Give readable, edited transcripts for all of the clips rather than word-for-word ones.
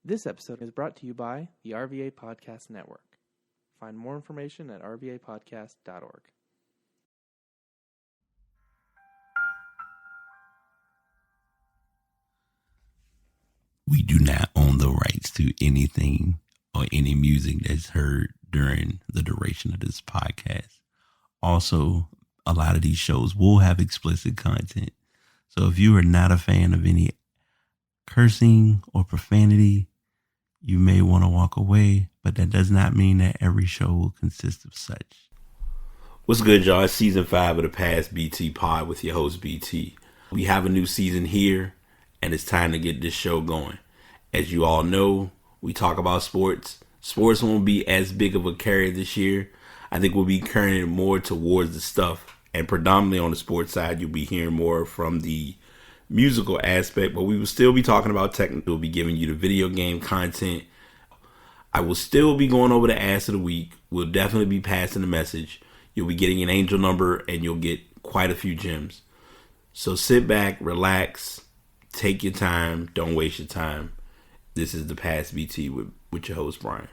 This episode is brought to you by the RVA Podcast Network. Find more information at rvapodcast.org. We do not own the rights to anything or any music that's heard during the duration of this podcast. Also, a lot of these shows will have explicit content. So if you are not a fan of any cursing or profanity, you may want to walk away, but that does not mean that every show will consist of such. What's good, y'all? It's season 5 of the Past BT Pod with your host, BT. We have a new season here, and it's time to get this show going. As you all know, we talk about sports. Sports won't be as big of a carrier this year. I think we'll be carrying more towards the stuff, and predominantly on the sports side, you'll be hearing more from the musical aspect, but we will still be talking about technical. We'll be giving you the video game content. I will still be going over the ass of the week. We'll definitely be passing the message. You'll be getting an angel number, and you'll get quite a few gems. So sit back, relax, take your time, don't waste your time. This is the Past BT with your host, Brian.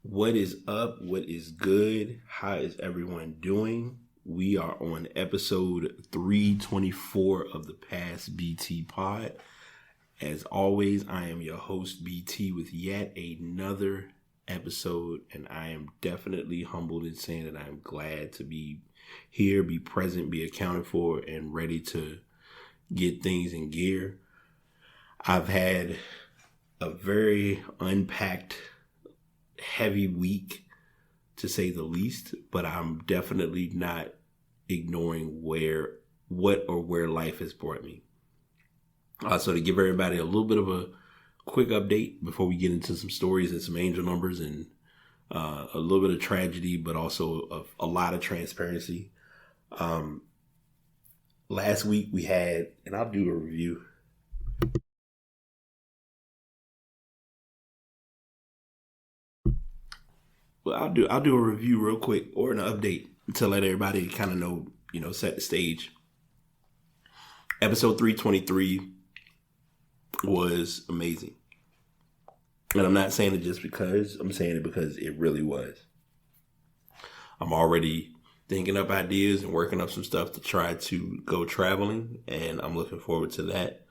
What is up? What is good? How is everyone doing? We are on episode 324 of the Past BT Pod. As always, I am your host, BT, with yet another episode, and I am definitely humbled in saying that I am glad to be here, be present, be accounted for, and ready to get things in gear. I've had a very unpacked, heavy week, to say the least, but I'm definitely not ignoring where life has brought me. So to give everybody a little bit of a quick update before we get into some stories and some angel numbers and a little bit of tragedy, but also a lot of transparency. Last week we had, and I'll do a review. Well, I'll do a review real quick or an update to let everybody kind of know, set the stage. Episode 323 was amazing. And I'm not saying it just because, I'm saying it because it really was. I'm already thinking up ideas and working up some stuff to try to go traveling, and I'm looking forward to that.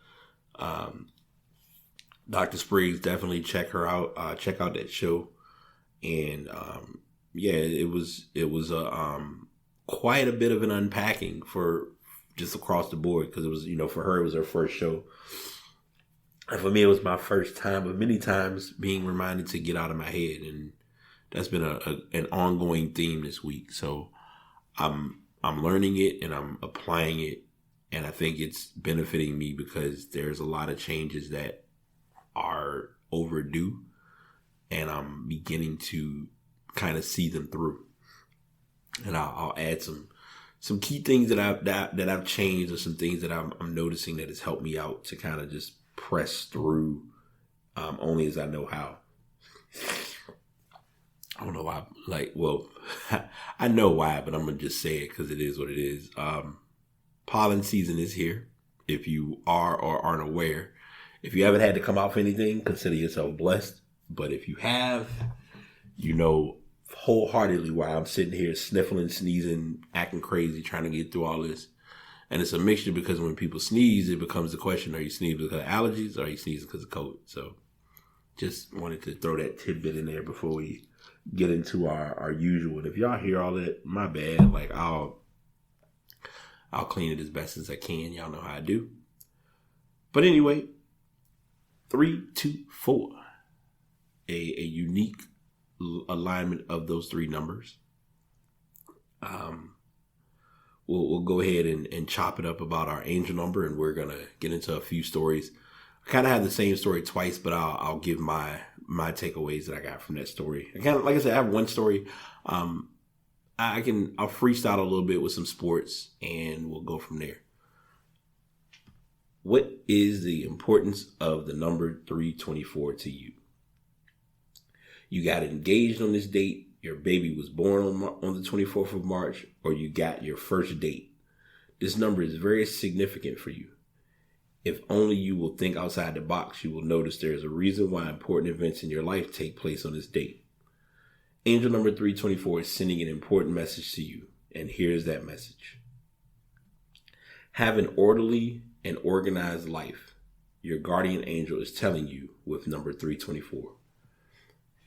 Dr. Spriggs, definitely check her out. Check out that show. And it was quite a bit of an unpacking for just across the board, because it was, for her, it was her first show. And for me, it was my first time, but many times being reminded to get out of my head. And that's been an ongoing theme this week. So I'm learning it and I'm applying it. And I think it's benefiting me because there's a lot of changes that are overdue. And I'm beginning to kind of see them through. And I'll add some key things that I've changed, or some things that I'm noticing that has helped me out to kind of just press through, only as I know how. I don't know why. I know why, but I'm gonna just say it because it is what it is. Pollen season is here. If you are or aren't aware, if you haven't had to come out for anything, consider yourself blessed. But if you have, wholeheartedly why I'm sitting here sniffling, sneezing, acting crazy, trying to get through all this. And it's a mixture, because when people sneeze, it becomes the question, are you sneezing because of allergies, or are you sneezing because of COVID? So just wanted to throw that tidbit in there before we get into our usual. And if y'all hear all that, my bad. I'll clean it as best as I can. Y'all know how I do. But anyway, 3, 2, 4. A unique alignment of those 3 numbers. We'll go ahead and chop it up about our angel number, and we're gonna get into a few stories. I kind of have the same story twice, but I'll give my takeaways that I got from that story. Like I said, I have one story. I'll freestyle a little bit with some sports, and we'll go from there. What is the importance of the number 324 to you? You got engaged on this date, your baby was born on the 24th of March, or you got your first date. This number is very significant for you. If only you will think outside the box, you will notice there is a reason why important events in your life take place on this date. Angel number 324 is sending an important message to you, and here's that message. Have an orderly and organized life. Your guardian angel is telling you with number 324.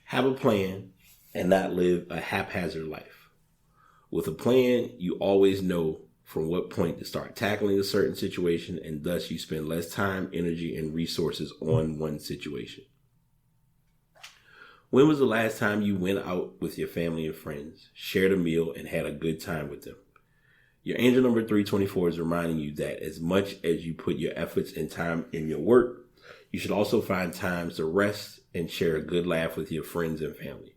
Have a plan and not live a haphazard life. With a plan, you always know from what point to start tackling a certain situation, and thus you spend less time, energy, and resources on one situation. When was the last time you went out with your family and friends, shared a meal, and had a good time with them? Your angel number 324 is reminding you that as much as you put your efforts and time in your work, you should also find times to rest and share a good laugh with your friends and family.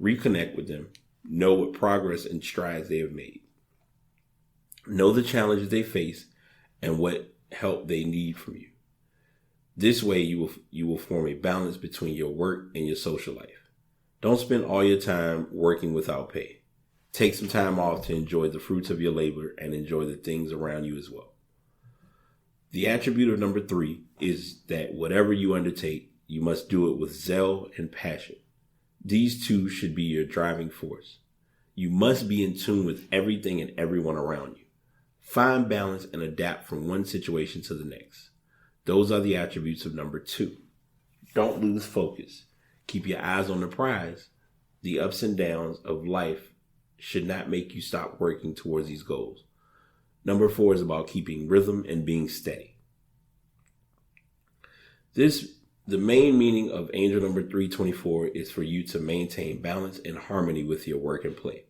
Reconnect with them. Know what progress and strides they have made. Know the challenges they face and what help they need from you. This way you will form a balance between your work and your social life. Don't spend all your time working without pay. Take some time off to enjoy the fruits of your labor and enjoy the things around you as well. The attribute of number 3 is that whatever you undertake, you must do it with zeal and passion. These two should be your driving force. You must be in tune with everything and everyone around you. Find balance and adapt from one situation to the next. Those are the attributes of number 2. Don't lose focus. Keep your eyes on the prize. The ups and downs of life should not make you stop working towards these goals. Number 4 is about keeping rhythm and being steady. The main meaning of angel number 324 is for you to maintain balance and harmony with your work and play.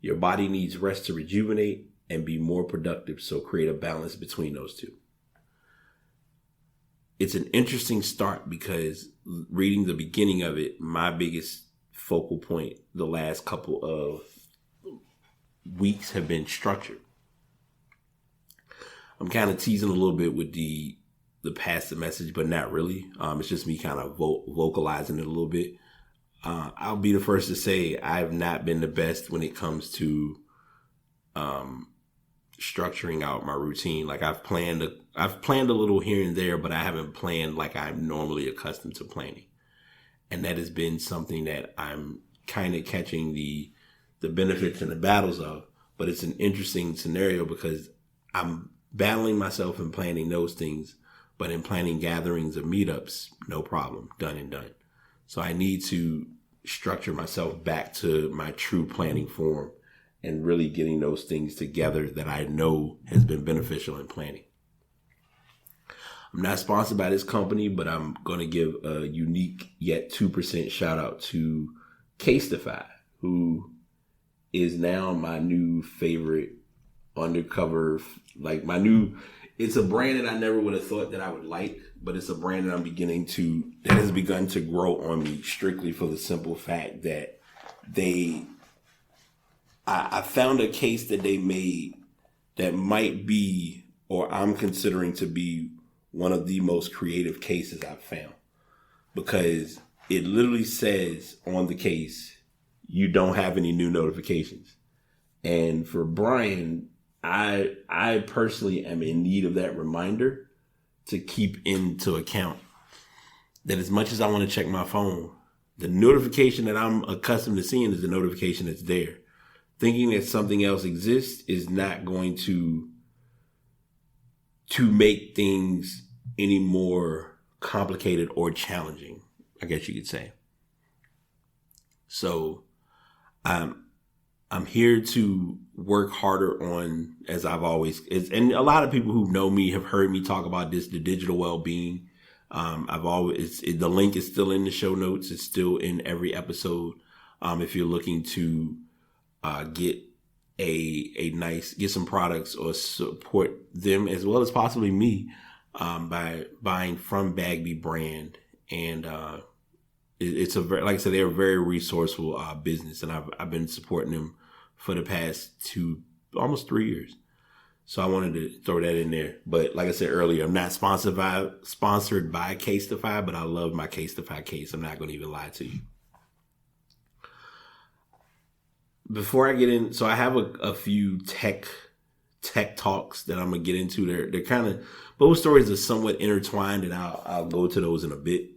Your body needs rest to rejuvenate and be more productive, so create a balance between those two. It's an interesting start because reading the beginning of it, my biggest focal point the last couple of weeks have been structured. I'm kind of teasing a little bit with the pass the message, but not really. It's just me kind of vocalizing it a little bit. I'll be the first to say I've not been the best when it comes to structuring out my routine. Like I've planned a little here and there, but I haven't planned like I'm normally accustomed to planning. And that has been something that I'm kind of catching the benefits and the battles of. But it's an interesting scenario because I'm battling myself in planning those things, but in planning gatherings or meetups, no problem, done and done. So I need to structure myself back to my true planning form and really getting those things together that I know has been beneficial in planning. I'm not sponsored by this company, but I'm going to give a unique yet 2% shout out to Casetify, who is now my new favorite undercover, it's a brand that I never would have thought that I would like, but it's a brand that that has begun to grow on me strictly for the simple fact that I found a case that they made that might be, or I'm considering to be, one of the most creative cases I've found. Because it literally says on the case, you don't have any new notifications. And for Brian, I personally am in need of that reminder to keep into account that as much as I want to check my phone, the notification that I'm accustomed to seeing is the notification that's there. Thinking that something else exists is not going to make things any more complicated or challenging, I guess you could say. So I'm here to work harder on, as I've always, and a lot of people who know me have heard me talk about this, the digital well-being. The link is still in the show notes. It's still in every episode. If you're looking to get get some products or support them as well as possibly me by buying from Bagby brand. And it's like I said, they're a very resourceful business, and I've been supporting them for the past almost 3 years. So I wanted to throw that in there. But like I said earlier, I'm not sponsored by Casetify, but I love my Casetify case. I'm not going to even lie to you. Before I get in, so I have a few tech talks that I'm going to get into. They're kind of, both stories are somewhat intertwined, and I'll go to those in a bit.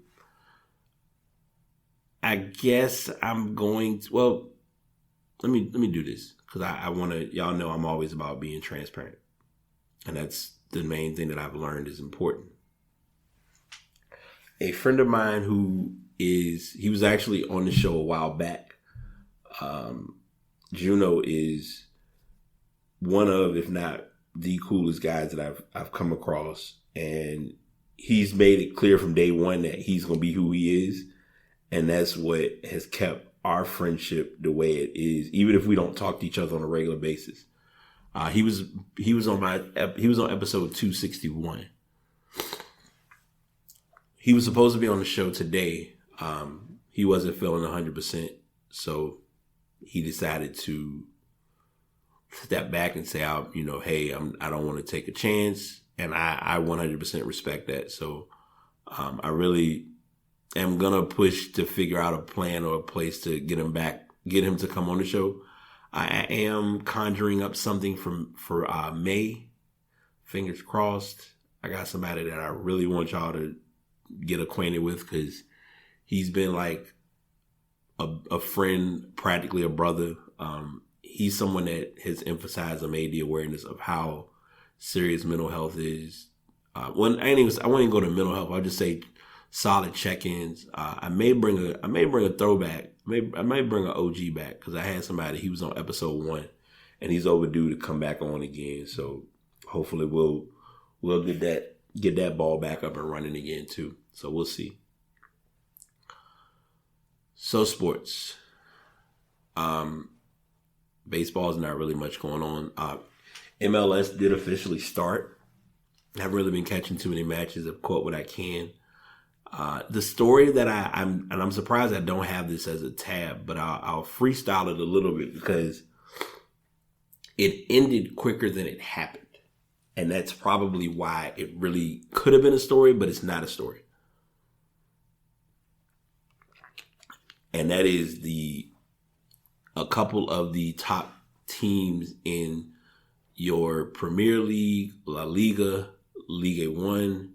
I guess I'm going to, well, let me do this, because I want to, y'all know I'm always about being transparent. And that's the main thing that I've learned is important. A friend of mine he was actually on the show a while back. Juno is one of, if not the coolest guys that I've come across. And he's made it clear from day one that he's going to be who he is. And that's what has kept our friendship the way it is, even if we don't talk to each other on a regular basis. He was on episode 261. He was supposed to be on the show today. He wasn't feeling 100%, so he decided to step back and say, hey, I don't want to take a chance, and I 100% respect that. So I really am gonna push to figure out a plan or a place to get him to come on the show. I am conjuring up something for May. Fingers crossed. I got somebody that I really want y'all to get acquainted with, because he's been like a friend, practically a brother. He's someone that has emphasized and made the awareness of how serious mental health is. I wouldn't even go to mental health. I'll just say solid check-ins. I may bring a throwback. I might bring an OG back, because I had somebody, he was on episode 1, and he's overdue to come back on again. So hopefully we'll get that ball back up and running again too. So we'll see. So sports. Baseball is not really much going on. MLS did officially start. I haven't really been catching too many matches. I've caught what I can. The story that I'm surprised I don't have this as a tab, but I'll freestyle it a little bit, because it ended quicker than it happened. And that's probably why it really could have been a story, but it's not a story. And that is a couple of the top teams in your Premier League, La Liga, Liga 1,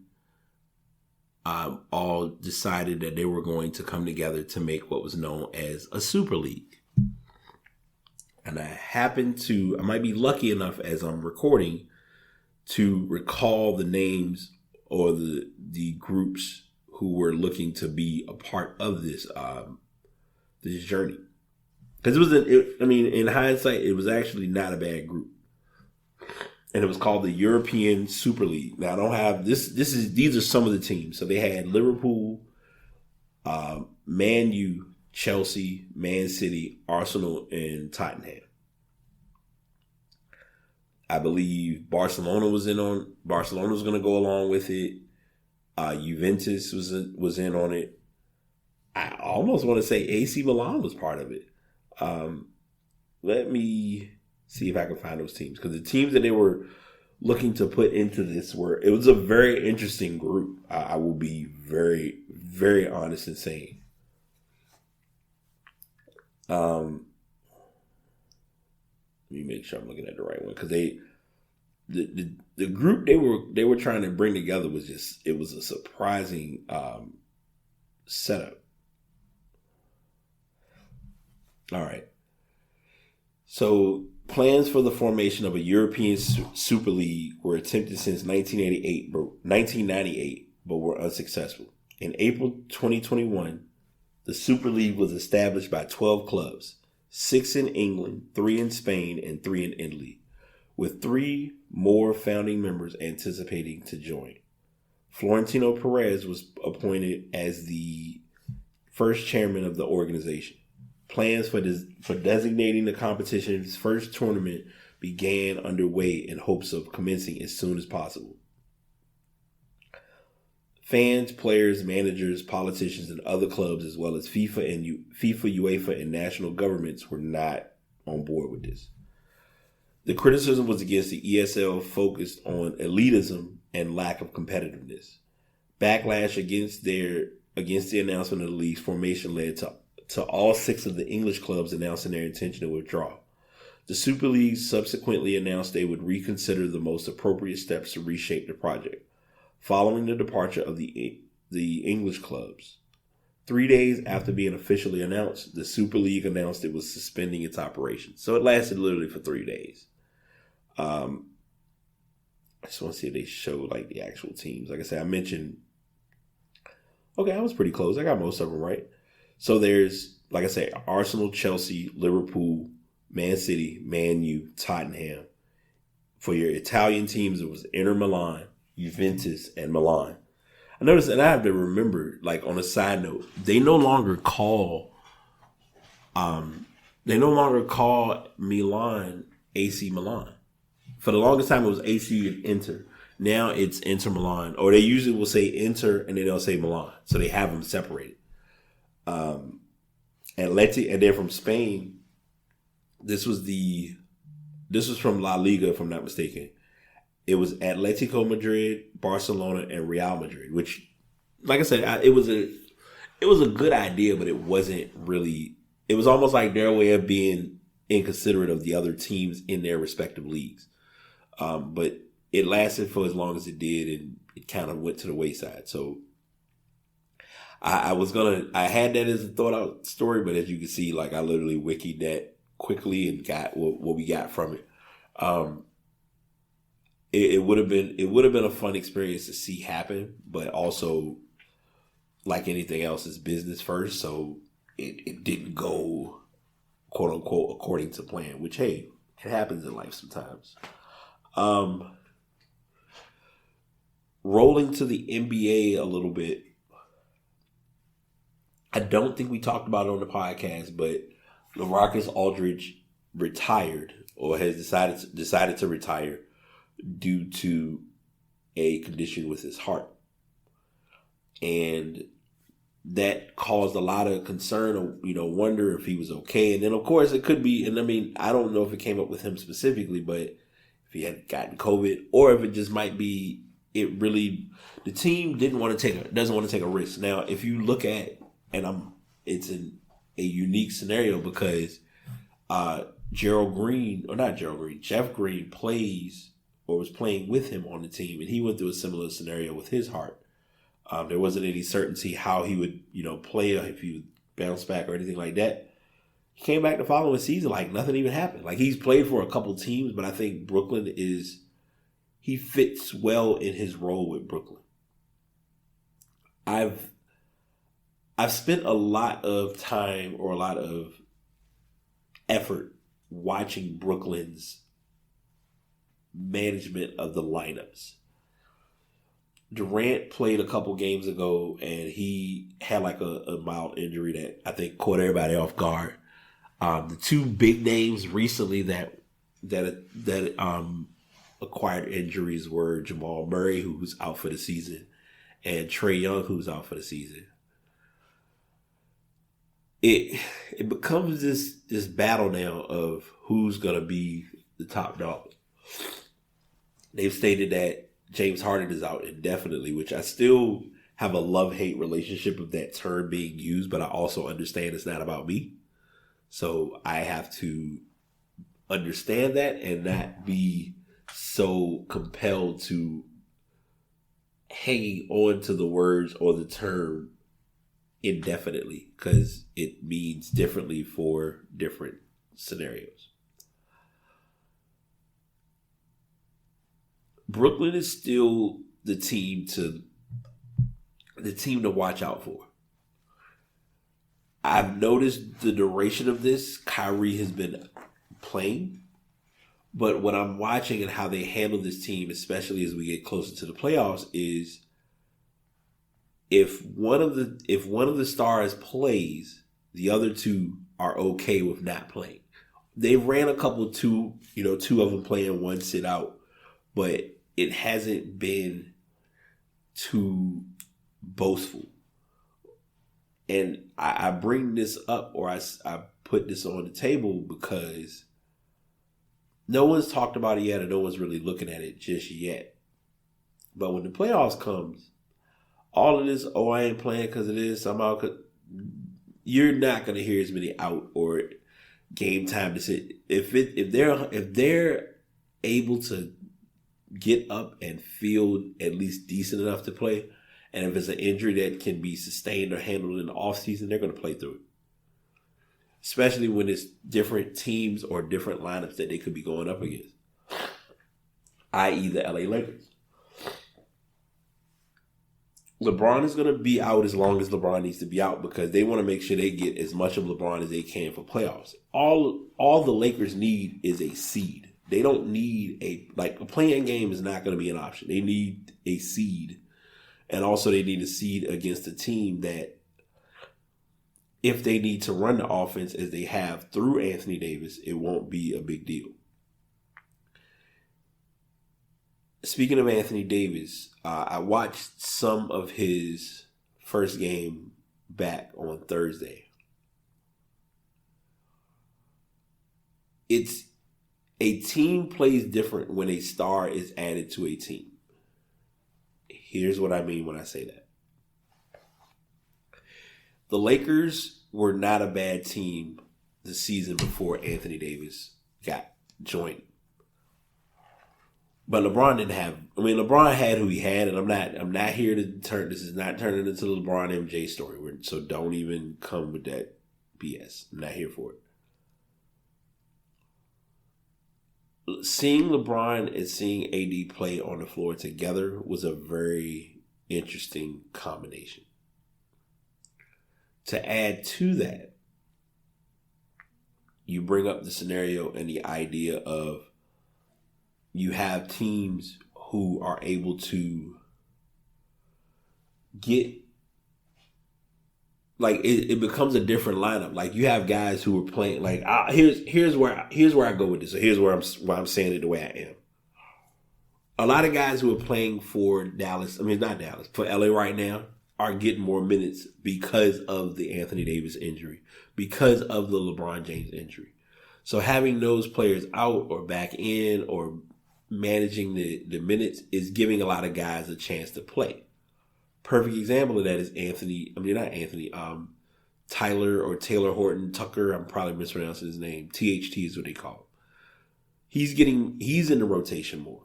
all decided that they were going to come together to make what was known as a Super League. And I might be lucky enough as I'm recording to recall the names or the groups who were looking to be a part of this journey. Because in hindsight, it was actually not a bad group. And it was called the European Super League. Now, I don't have these are some of the teams. So they had Liverpool, Man U, Chelsea, Man City, Arsenal, and Tottenham. I believe Barcelona was going to go along with it. Juventus was in on it. I almost want to say AC Milan was part of it. Let me see if I can find those teams, because the teams that they were looking to put into this it was a very interesting group. I will be very, very honest in saying. Let me make sure I'm looking at the right one, because the group they were trying to bring together was a surprising setup. All right. So plans for the formation of a European Super League were attempted since 1998, but were unsuccessful. In April 2021, the Super League was established by 12 clubs, 6 in England, 3 in Spain, and 3 in Italy, with 3 more founding members anticipating to join. Florentino Perez was appointed as the first chairman of the organization. Plans for designating the competition's first tournament began underway in hopes of commencing as soon as possible. Fans, players, managers, politicians, and other clubs, as well as FIFA, UEFA, and national governments were not on board with this. The criticism was against the ESL focused on elitism and lack of competitiveness. Backlash against the announcement of the league's formation led to all 6 of the English clubs announcing their intention to withdraw. The Super League subsequently announced they would reconsider the most appropriate steps to reshape the project, following the departure of the English clubs. 3 days after being officially announced, the Super League announced it was suspending its operations. So it lasted literally for 3 days. I just want to see if they showed like the actual teams. Like I said, I mentioned. Okay, I was pretty close. I got most of them right. So there's, like I said, Arsenal, Chelsea, Liverpool, Man City, Man U, Tottenham. For your Italian teams, it was Inter Milan, Juventus, and Milan. I noticed, and I have to remember, like on a side note, they no longer call Milan AC Milan. For the longest time, it was AC and Inter. Now it's Inter Milan, or they usually will say Inter and then they'll say Milan, so they have them separated. Atleti, and then from Spain, this was from La Liga, if I'm not mistaken. It was Atletico Madrid, Barcelona, and Real Madrid. Which, like I said, it was a good idea, but it wasn't really. It was almost like their way of being inconsiderate of the other teams in their respective leagues. But it lasted for as long as it did, and it kind of went to the wayside. So I had that as a thought out story, but as you can see, like I literally wikied that quickly and got what we got from it. It would have been a fun experience to see happen, but also, like anything else, it's business first. So it didn't go, quote unquote, according to plan, which, hey, it happens in life sometimes. Rolling to the NBA a little bit. I don't think we talked about it on the podcast, but LaMarcus Aldridge retired, or has decided to retire due to a condition with his heart. And that caused a lot of concern, wonder if he was okay. And then, of course, it could be, and I mean, I don't know if it came up with him specifically, but if he had gotten COVID, or if it just might be, the team doesn't want to take a risk. Now, if you look at, it's a unique scenario because Jeff Green was playing with him on the team, and he went through a similar scenario with his heart. There wasn't any certainty how he would, play, or if he would bounce back or anything like that. He came back the following season like nothing even happened. Like, he's played for a couple teams, but I think he fits well in his role with Brooklyn. I've spent a lot of time or a lot of effort watching Brooklyn's management of the lineups. Durant played a couple games ago, and he had like a mild injury that I think caught everybody off guard. The two big names recently that acquired injuries were Jamal Murray, who's out for the season, and Trae Young, who's out for the season. It becomes this battle now of who's gonna be the top dog. They've stated that James Harden is out indefinitely, which I still have a love-hate relationship with that term being used, but I also understand it's not about me. So I have to understand that and not be so compelled to hanging on to the words or the term indefinitely, because it means differently for different scenarios. Brooklyn is still the team to watch out for. I've noticed the duration of this, Kyrie has been playing, but what I'm watching and how they handle this team, especially as we get closer to the playoffs, is if one of the stars plays, the other two are okay with not playing. They ran a couple two of them playing, one sit out, but it hasn't been too boastful. And I bring this up, or I put this on the table because no one's talked about it yet, and no one's really looking at it just yet. But when the playoffs comes, all of this, oh, I ain't playing because of this, somehow, you're not going to hear as many out or game time decisions. If they're able to get up and feel at least decent enough to play, and if it's an injury that can be sustained or handled in the offseason, they're going to play through it. Especially when it's different teams or different lineups that they could be going up against, i.e. the LA Lakers. LeBron is going to be out as long as LeBron needs to be out because they want to make sure they get as much of LeBron as they can for playoffs. All the Lakers need is a seed. They don't need a playing game is not going to be an option. They need a seed. And also they need a seed against a team that if they need to run the offense as they have through Anthony Davis, it won't be a big deal. Speaking of Anthony Davis, I watched some of his first game back on Thursday. It's a team plays different when a star is added to a team. Here's what I mean when I say that. The Lakers were not a bad team the season before Anthony Davis got joined. But LeBron didn't have. LeBron had who he had, and I'm not here to turn. This is not turning into the LeBron MJ story. So don't even come with that BS. I'm not here for it. Seeing LeBron and seeing AD play on the floor together was a very interesting combination. To add to that, you bring up the scenario and the idea of you have teams who are able to get, it becomes a different lineup. Like you have guys who are playing. Here's where I go with this. So here's why I'm saying it the way I am. A lot of guys who are playing for for LA right now are getting more minutes because of the Anthony Davis injury, because of the LeBron James injury. So having those players out or back in or managing the minutes is giving a lot of guys a chance to play. Perfect example of that is Tyler or Taylor Horton Tucker. I'm probably mispronouncing his name. THT is what they call him. He's in the rotation more.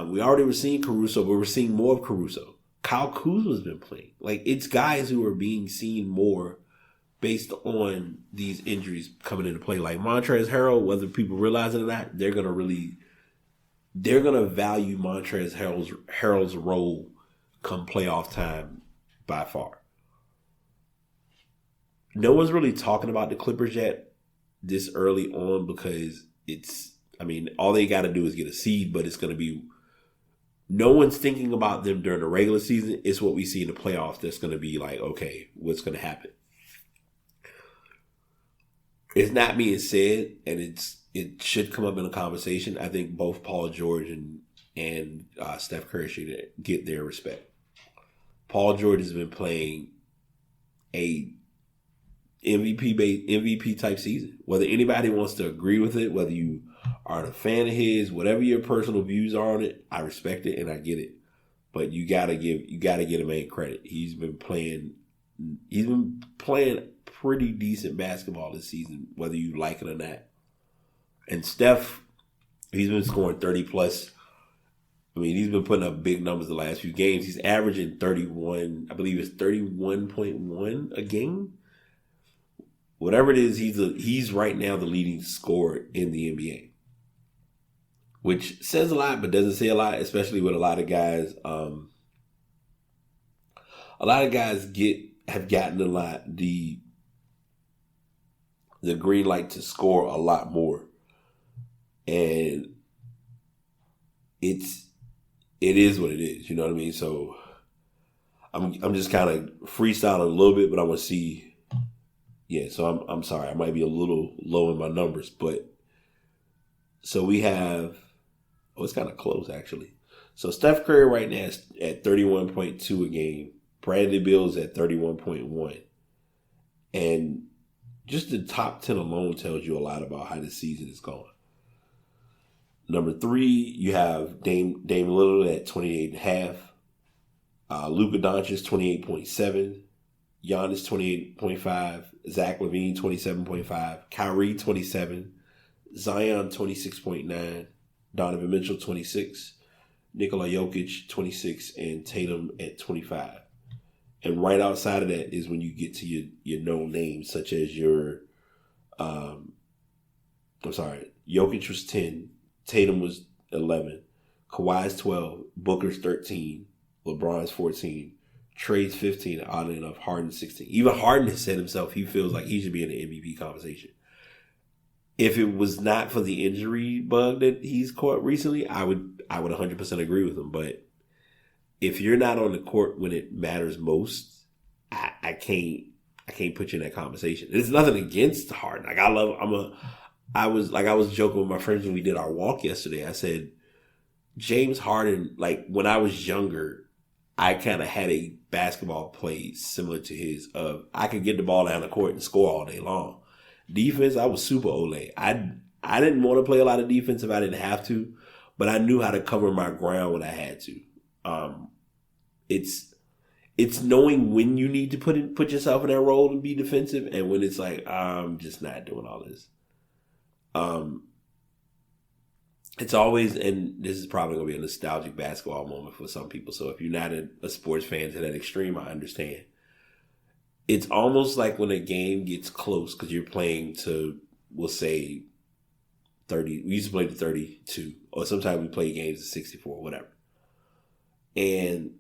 We already were seeing Caruso, but we're seeing more of Caruso. Kyle Kuzma's been playing. It's guys who are being seen more based on these injuries coming into play. Like Montrezl Harrell, whether people realize it or not, they're gonna value Montrezl Harrell's role come playoff time by far. No one's really talking about the Clippers yet this early on because all they got to do is get a seed, but it's going to be, no one's thinking about them during the regular season. It's what we see in the playoffs that's going to be like, okay, what's going to happen? It's not being said, and it should come up in a conversation. I think both Paul George and Steph Curry should get their respect. Paul George has been playing a MVP type season. Whether anybody wants to agree with it, whether you are a fan of his, whatever your personal views are on it, I respect it and I get it. But you gotta give a man credit. He's been playing pretty decent basketball this season, whether you like it or not. And Steph, he's been scoring 30 plus. He's been putting up big numbers the last few games. He's averaging 31, I believe it's 31.1 a game. Whatever it is, he's right now the leading scorer in the NBA. Which says a lot, but doesn't say a lot, especially with a lot of guys. A lot of guys have gotten the green light to score a lot more. And it is what it is, you know what I mean? So I'm just kind of freestyling a little bit, but I want to see. Yeah, so I'm sorry, I might be a little low in my numbers, but so we have, it's kind of close actually. So Steph Curry right now is at 31.2 a game. Bradley Beal's at 31.1. And just the top 10 alone tells you a lot about how the season is going. Number 3, you have Dame Lillard at 28.5. Luka Doncic 28.7. Giannis 28.5. Zach LaVine 27.5. Kyrie 27. Zion 26.9. Donovan Mitchell 26. Nikola Jokic 26, and Tatum at 25. And right outside of that is when you get to your known names, such as Jokic was 10, Tatum was 11, Kawhi's 12, Booker's 13, LeBron's 14, Trey's 15, and oddly enough, Harden's 16. Even Harden has said himself he feels like he should be in the MVP conversation. If it was not for the injury bug that he's caught recently, I would 100% agree with him. But if you're not on the court when it matters most, I can't put you in that conversation. There's nothing against Harden. Like I was joking with my friends when we did our walk yesterday. I said, James Harden, like when I was younger, I kind of had a basketball play similar to his of I could get the ball down the court and score all day long. Defense, I was super Olay. I didn't want to play a lot of defense if I didn't have to, but I knew how to cover my ground when I had to. It's knowing when you need to put yourself in that role and be defensive, and when it's like I'm just not doing all this. It's always, and this is probably gonna be a nostalgic basketball moment for some people. So if you're not a sports fan to that extreme, I understand. It's almost like when a game gets close because you're playing to, we'll say, 30. We used to play to 32, or sometimes we play games to 64, whatever. And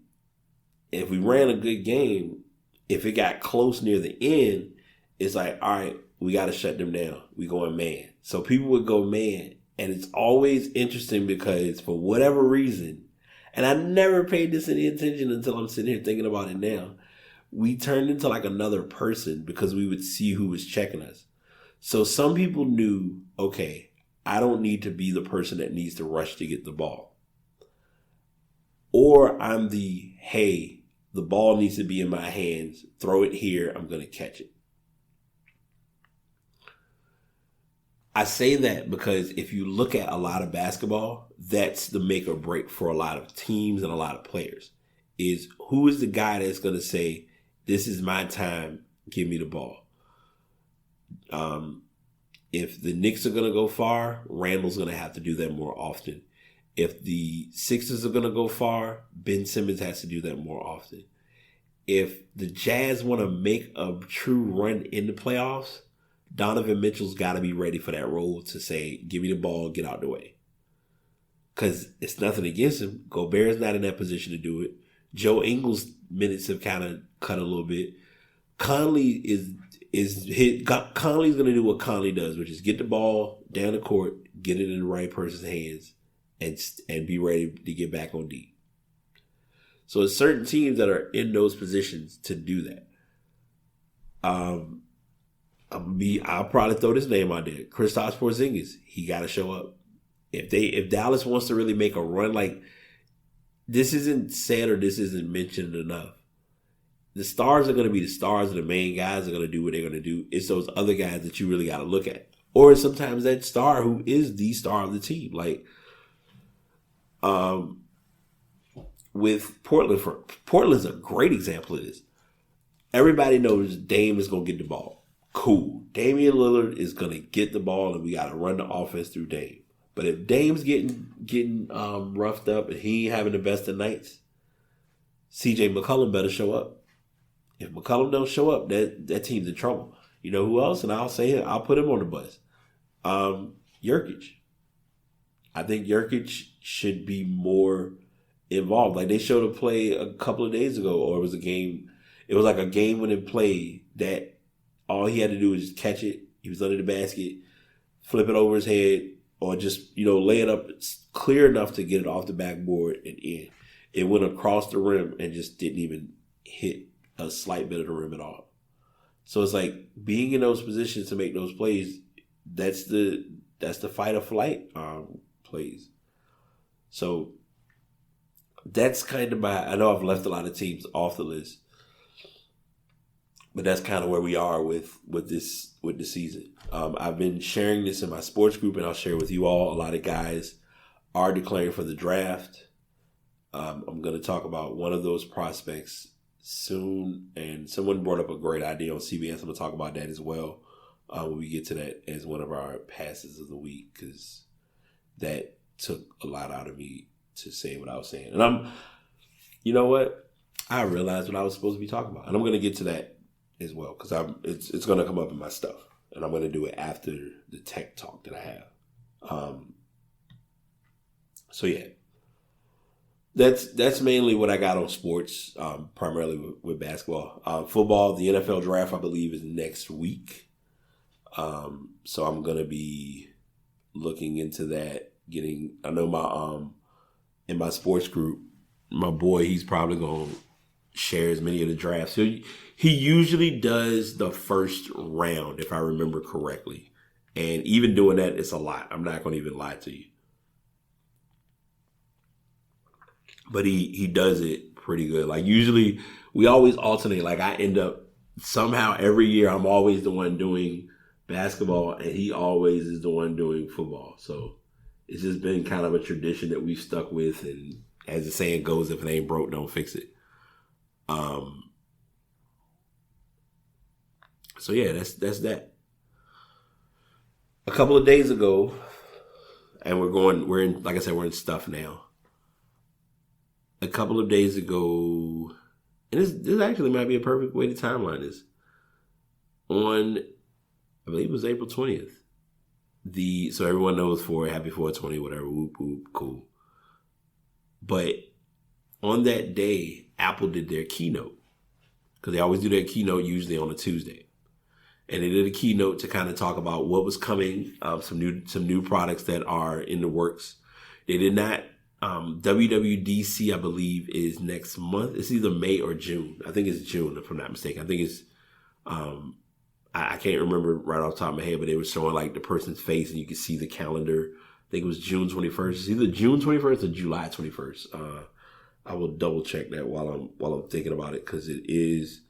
if we ran a good game, if it got close near the end, it's like, all right, we got to shut them down. We going man. So people would go man. And it's always interesting because for whatever reason, and I never paid this any attention until I'm sitting here thinking about it now, we turned into like another person because we would see who was checking us. So some people knew, okay, I don't need to be the person that needs to rush to get the ball. Or I'm hey, the ball needs to be in my hands. Throw it here. I'm going to catch it. I say that because if you look at a lot of basketball, that's the make or break for a lot of teams and a lot of players. Is who is the guy that's going to say, this is my time, give me the ball. If the Knicks are going to go far, Randall's going to have to do that more often. If the Sixers are going to go far, Ben Simmons has to do that more often. If the Jazz want to make a true run in the playoffs, Donovan Mitchell's got to be ready for that role to say, give me the ball, get out the way. Because it's nothing against him. Gobert's not in that position to do it. Joe Ingles' minutes have kind of cut a little bit. Conley Conley's going to do what Conley does, which is get the ball down the court, get it in the right person's hands, and be ready to get back on D. So it's certain teams that are in those positions to do that. I'll probably throw this name out there. Kristaps Porzingis, he got to show up. If Dallas wants to really make a run, like this isn't said or this isn't mentioned enough. The stars are going to be the stars, and the main guys are going to do what they're going to do. It's those other guys that you really got to look at, or sometimes that star who is the star of the team. Like, with Portland, Portland's a great example of this. Everybody knows Dame is going to get the ball. Cool. Damian Lillard is going to get the ball, and we got to run the offense through Dame. But if Dame's getting roughed up and he ain't having the best of nights, CJ McCollum better show up. If McCollum don't show up, that team's in trouble. You know who else? And I'll say it. I'll put him on the bus. Jokic. I think Jokic should be more involved. Like they showed a play a couple of days ago, or it was a game. It was like a game-winning play that all he had to do was just catch it. He was under the basket, flip it over his head, or just, lay it up clear enough to get it off the backboard and in. It went across the rim and just didn't even hit a slight bit of the rim at all. So it's like being in those positions to make those plays, that's the fight or flight plays. So that's kind of I know I've left a lot of teams off the list, but that's kind of where we are with the season. I've been sharing this in my sports group, and I'll share with you all. A lot of guys are declaring for the draft. I'm going to talk about one of those prospects soon, and someone brought up a great idea on CBS. I'm going to talk about that as well when we get to that as one of our passes of the week, because that took a lot out of me to say what I was saying. And you know what? I realized what I was supposed to be talking about, and I'm going to get to that as well, because it's going to come up in my stuff, and I'm going to do it after the tech talk that I have. So yeah, that's mainly what I got on sports, primarily with basketball. Football, the NFL draft, I believe, is next week. So I'm going to be looking into that. I know in my sports group, my boy, he's probably going to share as many of the drafts. So he usually does the first round, if I remember correctly. And even doing that, it's a lot. I'm not going to even lie to you. But he does it pretty good. Like, usually we always alternate. Like, I end up somehow every year I'm always the one doing basketball, and he always is the one doing football. So it's just been kind of a tradition that we've stuck with. And as the saying goes, if it ain't broke, don't fix it. So yeah, that's that. A couple of days ago, and we're in stuff now. A couple of days ago, and this actually might be a perfect way to timeline this. On, I believe it was April 20th. So everyone knows happy 420, whatever, whoop whoop, cool. But on that day, Apple did their keynote, because they always do their keynote usually on a Tuesday. And they did a keynote to kind of talk about what was coming, some new products that are in the works. They did not. WWDC, I believe, is next month. It's either May or June. I think it's June, if I'm not mistaken. I think it's, I can't remember right off the top of my head, but they were showing like the person's face and you could see the calendar. I think it was June 21st. It's either June 21st or July 21st. I will double check that while I'm thinking about it, because it is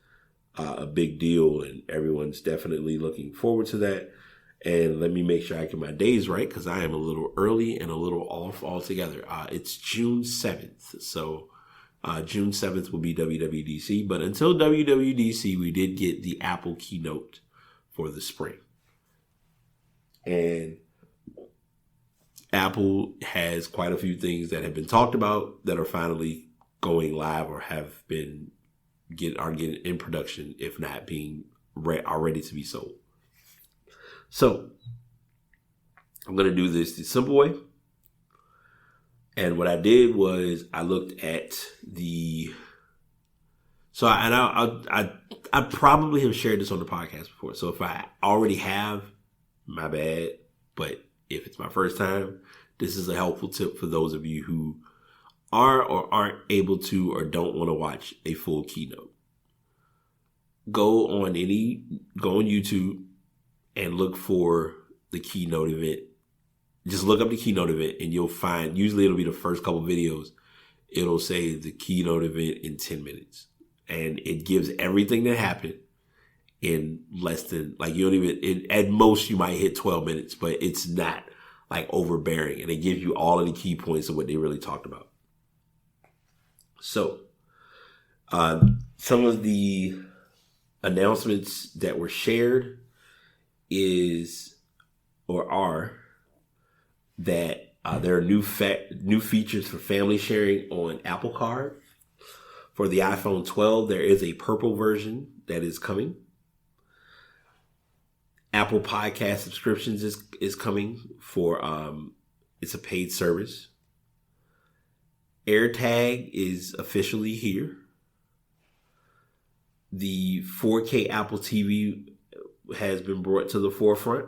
a big deal and everyone's definitely looking forward to that. And let me make sure I get my days right, because I am a little early and a little off altogether. It's June 7th. So June 7th will be WWDC. But until WWDC, we did get the Apple keynote for the spring. And Apple has quite a few things that have been talked about that are finally going live or have been are getting in production, if not being are ready to be sold. So I'm going to do this the simple way. And what I did was I looked at I probably have shared this on the podcast before. So if I already have, my bad. But if it's my first time, this is a helpful tip for those of you who are or aren't able to or don't want to watch a full keynote. Go on YouTube and look for the keynote event. Just look up the keynote event and you'll find, usually it'll be the first couple videos. It'll say the keynote event in 10 minutes. And it gives everything that happened in less than, like, you don't even, at most you might hit 12 minutes, but it's not like overbearing. And it gives you all of the key points of what they really talked about. So, some of the announcements that were shared are that there are new features for family sharing on Apple Card. For the iPhone 12, there is a purple version that is coming. Apple Podcast subscriptions is coming for it's a paid service. AirTag is officially here. The 4K Apple TV has been brought to the forefront.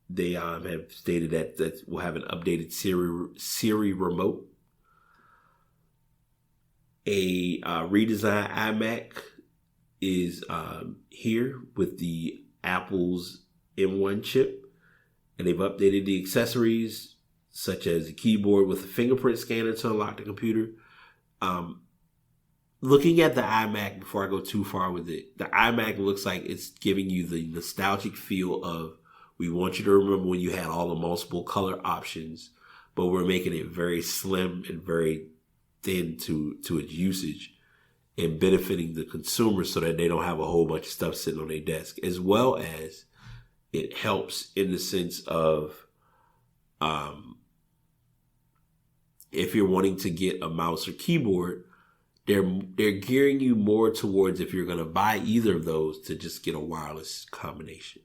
They have stated that we'll have an updated Siri remote. A redesigned iMac is here with the Apple's M1 chip, and they've updated the accessories such as a keyboard with a fingerprint scanner to unlock the computer. Looking at the iMac before I go too far with it, the iMac looks like it's giving you the nostalgic feel of, we want you to remember when you had all the multiple color options, but we're making it very slim and very thin to its usage and benefiting the consumer so that they don't have a whole bunch of stuff sitting on their desk, as well as it helps in the sense of if you're wanting to get a mouse or keyboard, they're gearing you more towards, if you're going to buy either of those, to just get a wireless combination.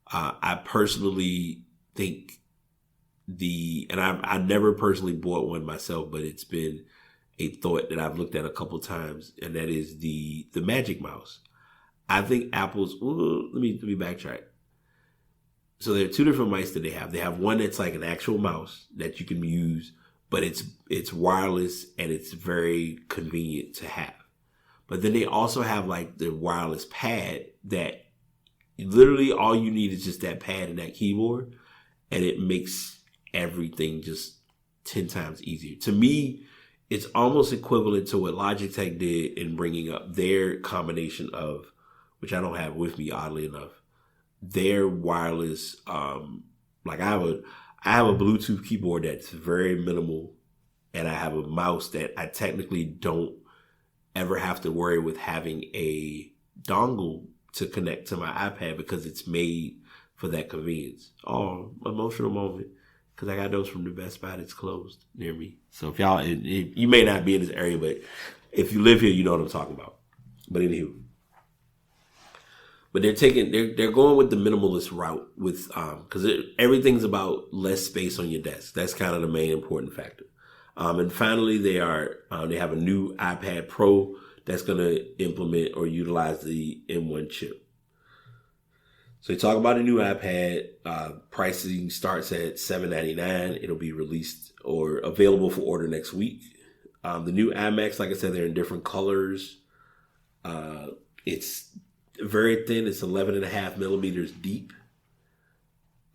I personally think I never personally bought one myself, but it's been a thought that I've looked at a couple times, and that is the Magic Mouse. I think Apple's, let me backtrack. So there are two different mice that they have. They have one that's like an actual mouse that you can use, but it's wireless and it's very convenient to have. But then they also have like the wireless pad that literally all you need is just that pad and that keyboard, and it makes everything just 10 times easier. To me, it's almost equivalent to what Logitech did in bringing up their combination of, which I don't have with me, oddly enough, their wireless, like I have a Bluetooth keyboard that's very minimal, and I have a mouse that I technically don't ever have to worry with having a dongle to connect to my iPad because it's made for that convenience. Oh, emotional moment, because I got those from the Best Buy that's closed near me. So if y'all, you may not be in this area, but if you live here, you know what I'm talking about. But anywho. But they're going with the minimalist route with, because everything's about less space on your desk. That's kind of the main important factor. And finally, they have a new iPad Pro that's going to implement or utilize the M1 chip. So they talk about a new iPad. Pricing starts at $799. It'll be released or available for order next week. The new iMacs, like I said, they're in different colors. It's very thin. It's 11.5 millimeters deep.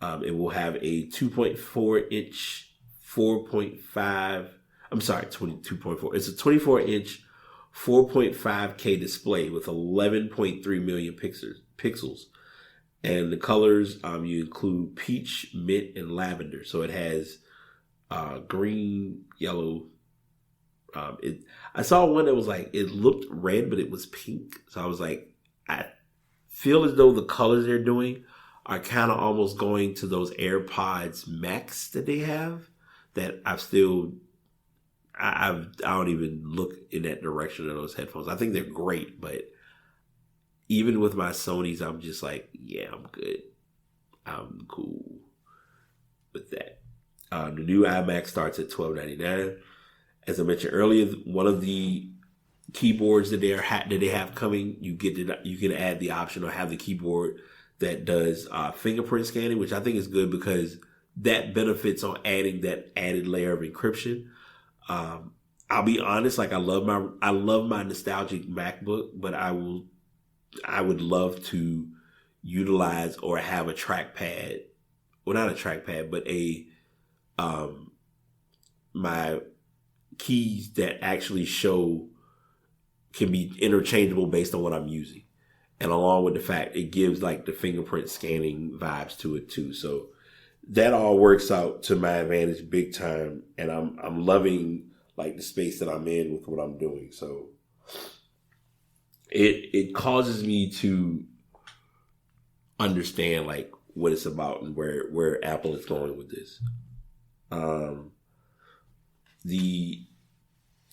It will have a 2.4 inch, 22.4. It's a 24 inch, 4.5K display with 11.3 million pixels. And the colors, you include peach, mint, and lavender. So it has green, yellow. I saw one that was like, it looked red, but it was pink. So I was like, I feel as though the colors they're doing are kind of almost going to those AirPods Max that they have, that I don't even look in that direction of those headphones. I think they're great, but even with my Sonys, I'm just like, yeah, I'm good. I'm cool with that. The new iMac starts at $12.99. As I mentioned earlier, one of the keyboards that they have coming, you can add the option or have the keyboard that does fingerprint scanning, which I think is good because that benefits on adding that added layer of encryption. I'll be honest, like I love my nostalgic MacBook, but I would love to utilize or have a trackpad. Well, not a trackpad, but my keys that actually can be interchangeable based on what I'm using. And along with the fact it gives like the fingerprint scanning vibes to it too. So that all works out to my advantage big time. And I'm loving like the space that I'm in with what I'm doing. So it causes me to understand like what it's about and where Apple is going with this. The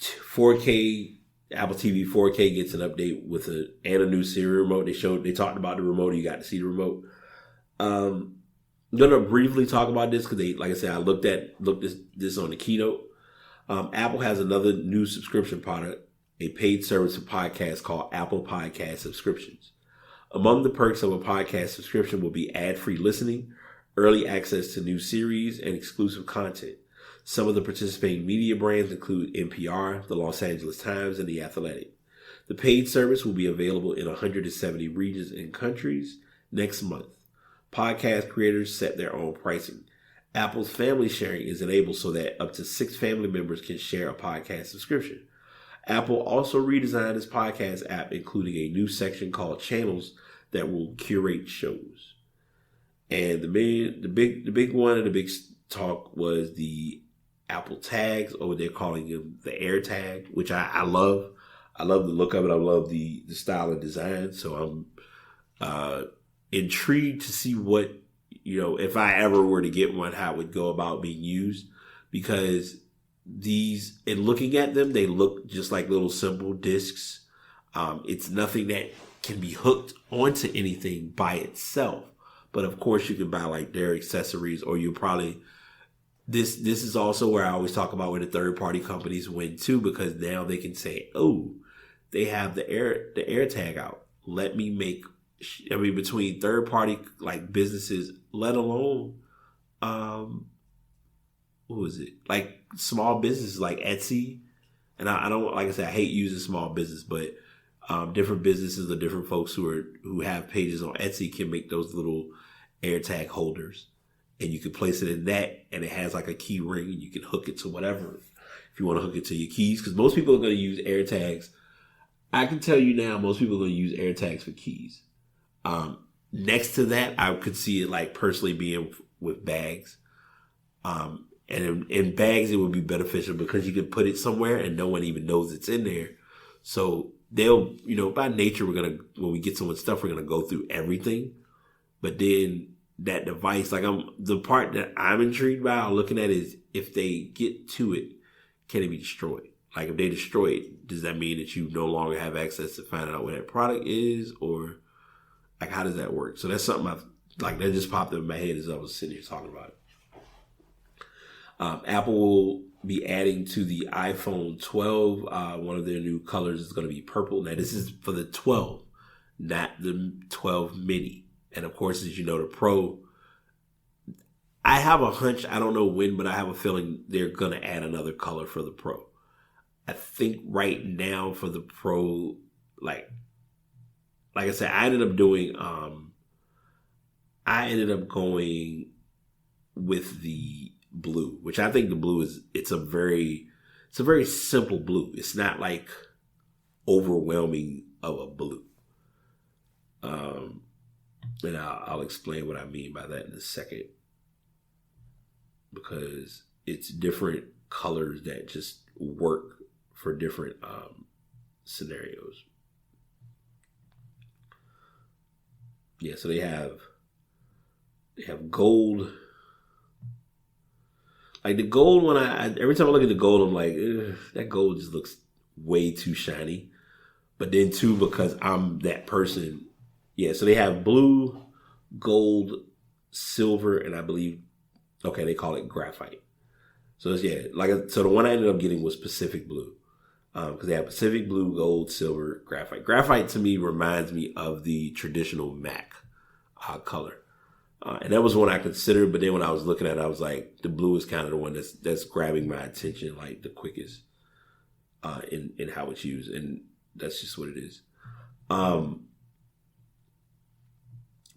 4K Apple TV 4K gets an update with a new Siri remote. They talked about the remote. You got to see the remote. I'm gonna briefly talk about this because like I said, I looked this on the keynote. Apple has another new subscription product, a paid service for podcasts called Apple Podcast Subscriptions. Among the perks of a podcast subscription will be ad-free listening, early access to new series, and exclusive content. Some of the participating media brands include NPR, the Los Angeles Times, and The Athletic. The paid service will be available in 170 regions and countries next month. Podcast creators set their own pricing. Apple's family sharing is enabled so that up to 6 family members can share a podcast subscription. Apple also redesigned its podcast app, including a new section called Channels that will curate shows. And the big one and the big talk was the Apple tags, or what they're calling them, the Air tag, which I love. I love the look of it. I love the style and design. So I'm intrigued to see what, if I ever were to get one, how it would go about being used, because these, and looking at them, they look just like little simple discs. It's nothing that can be hooked onto anything by itself. But of course you can buy like their accessories, or you probably, this is also where I always talk about where the third party companies win too, because now they can say, oh, they have the air tag out. Let me make, between third party like businesses, let alone, what was it? Like small businesses like Etsy. And I don't, like I said, I hate using small business, but different businesses or different folks who have pages on Etsy can make those little AirTag holders, and you can place it in that, and it has like a key ring, and you can hook it to whatever. If you want to hook it to your keys, because most people are going to use AirTags. I can tell you now, most people are going to use AirTags for keys. Next to that, I could see it like personally being with bags. And in bags, it would be beneficial because you can put it somewhere and no one even knows it's in there. So they'll, by nature, when we get someone's stuff, we're going to go through everything. But then that device, the part that I'm intrigued by looking at is if they get to it, can it be destroyed? Like if they destroy it, does that mean that you no longer have access to finding out what that product is? Or like, how does that work? So that's something that just popped up in my head as I was sitting here talking about it. Apple will be adding to the iPhone 12. One of their new colors is going to be purple. Now, this is for the 12, not the 12 mini. And of course, as you know, the Pro, I have a hunch, I don't know when, but I have a feeling they're going to add another color for the Pro. I think right now for the Pro, like I said, I ended up going with the blue, which I think the blue it's a very simple blue. It's not like overwhelming of a blue. And I'll explain what I mean by that in a second, because it's different colors that just work for different scenarios. Yeah, so they have gold. Like the gold one, every time I look at the gold, I'm like, that gold just looks way too shiny. But then too, because I'm that person. Yeah, so they have blue, gold, silver, and I believe, they call it graphite. So so the one I ended up getting was Pacific Blue. Because they have Pacific Blue, gold, silver, graphite. Graphite to me reminds me of the traditional Mac color. And that was one I considered, but then when I was looking at it, I was like, the blue is kind of the one that's grabbing my attention like the quickest in how it's used, and that's just what it is.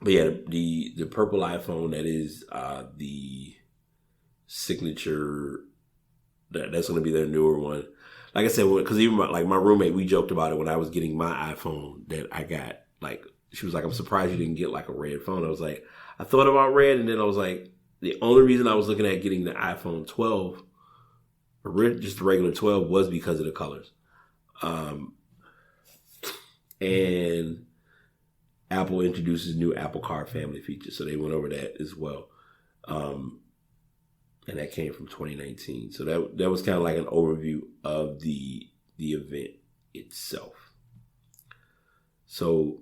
But yeah, the purple iPhone, that is the signature. That's going to be their newer one. Like I said, because even my roommate, we joked about it when I was getting my iPhone that I got. Like, she was like, I'm surprised you didn't get like a red phone. I was like, I thought about red, and then I was like, the only reason I was looking at getting the iPhone 12, just the regular 12, was because of the colors. And Apple introduces new Apple Car family features, so they went over that as well. And that came from 2019. So that was kind of like an overview of the event itself. So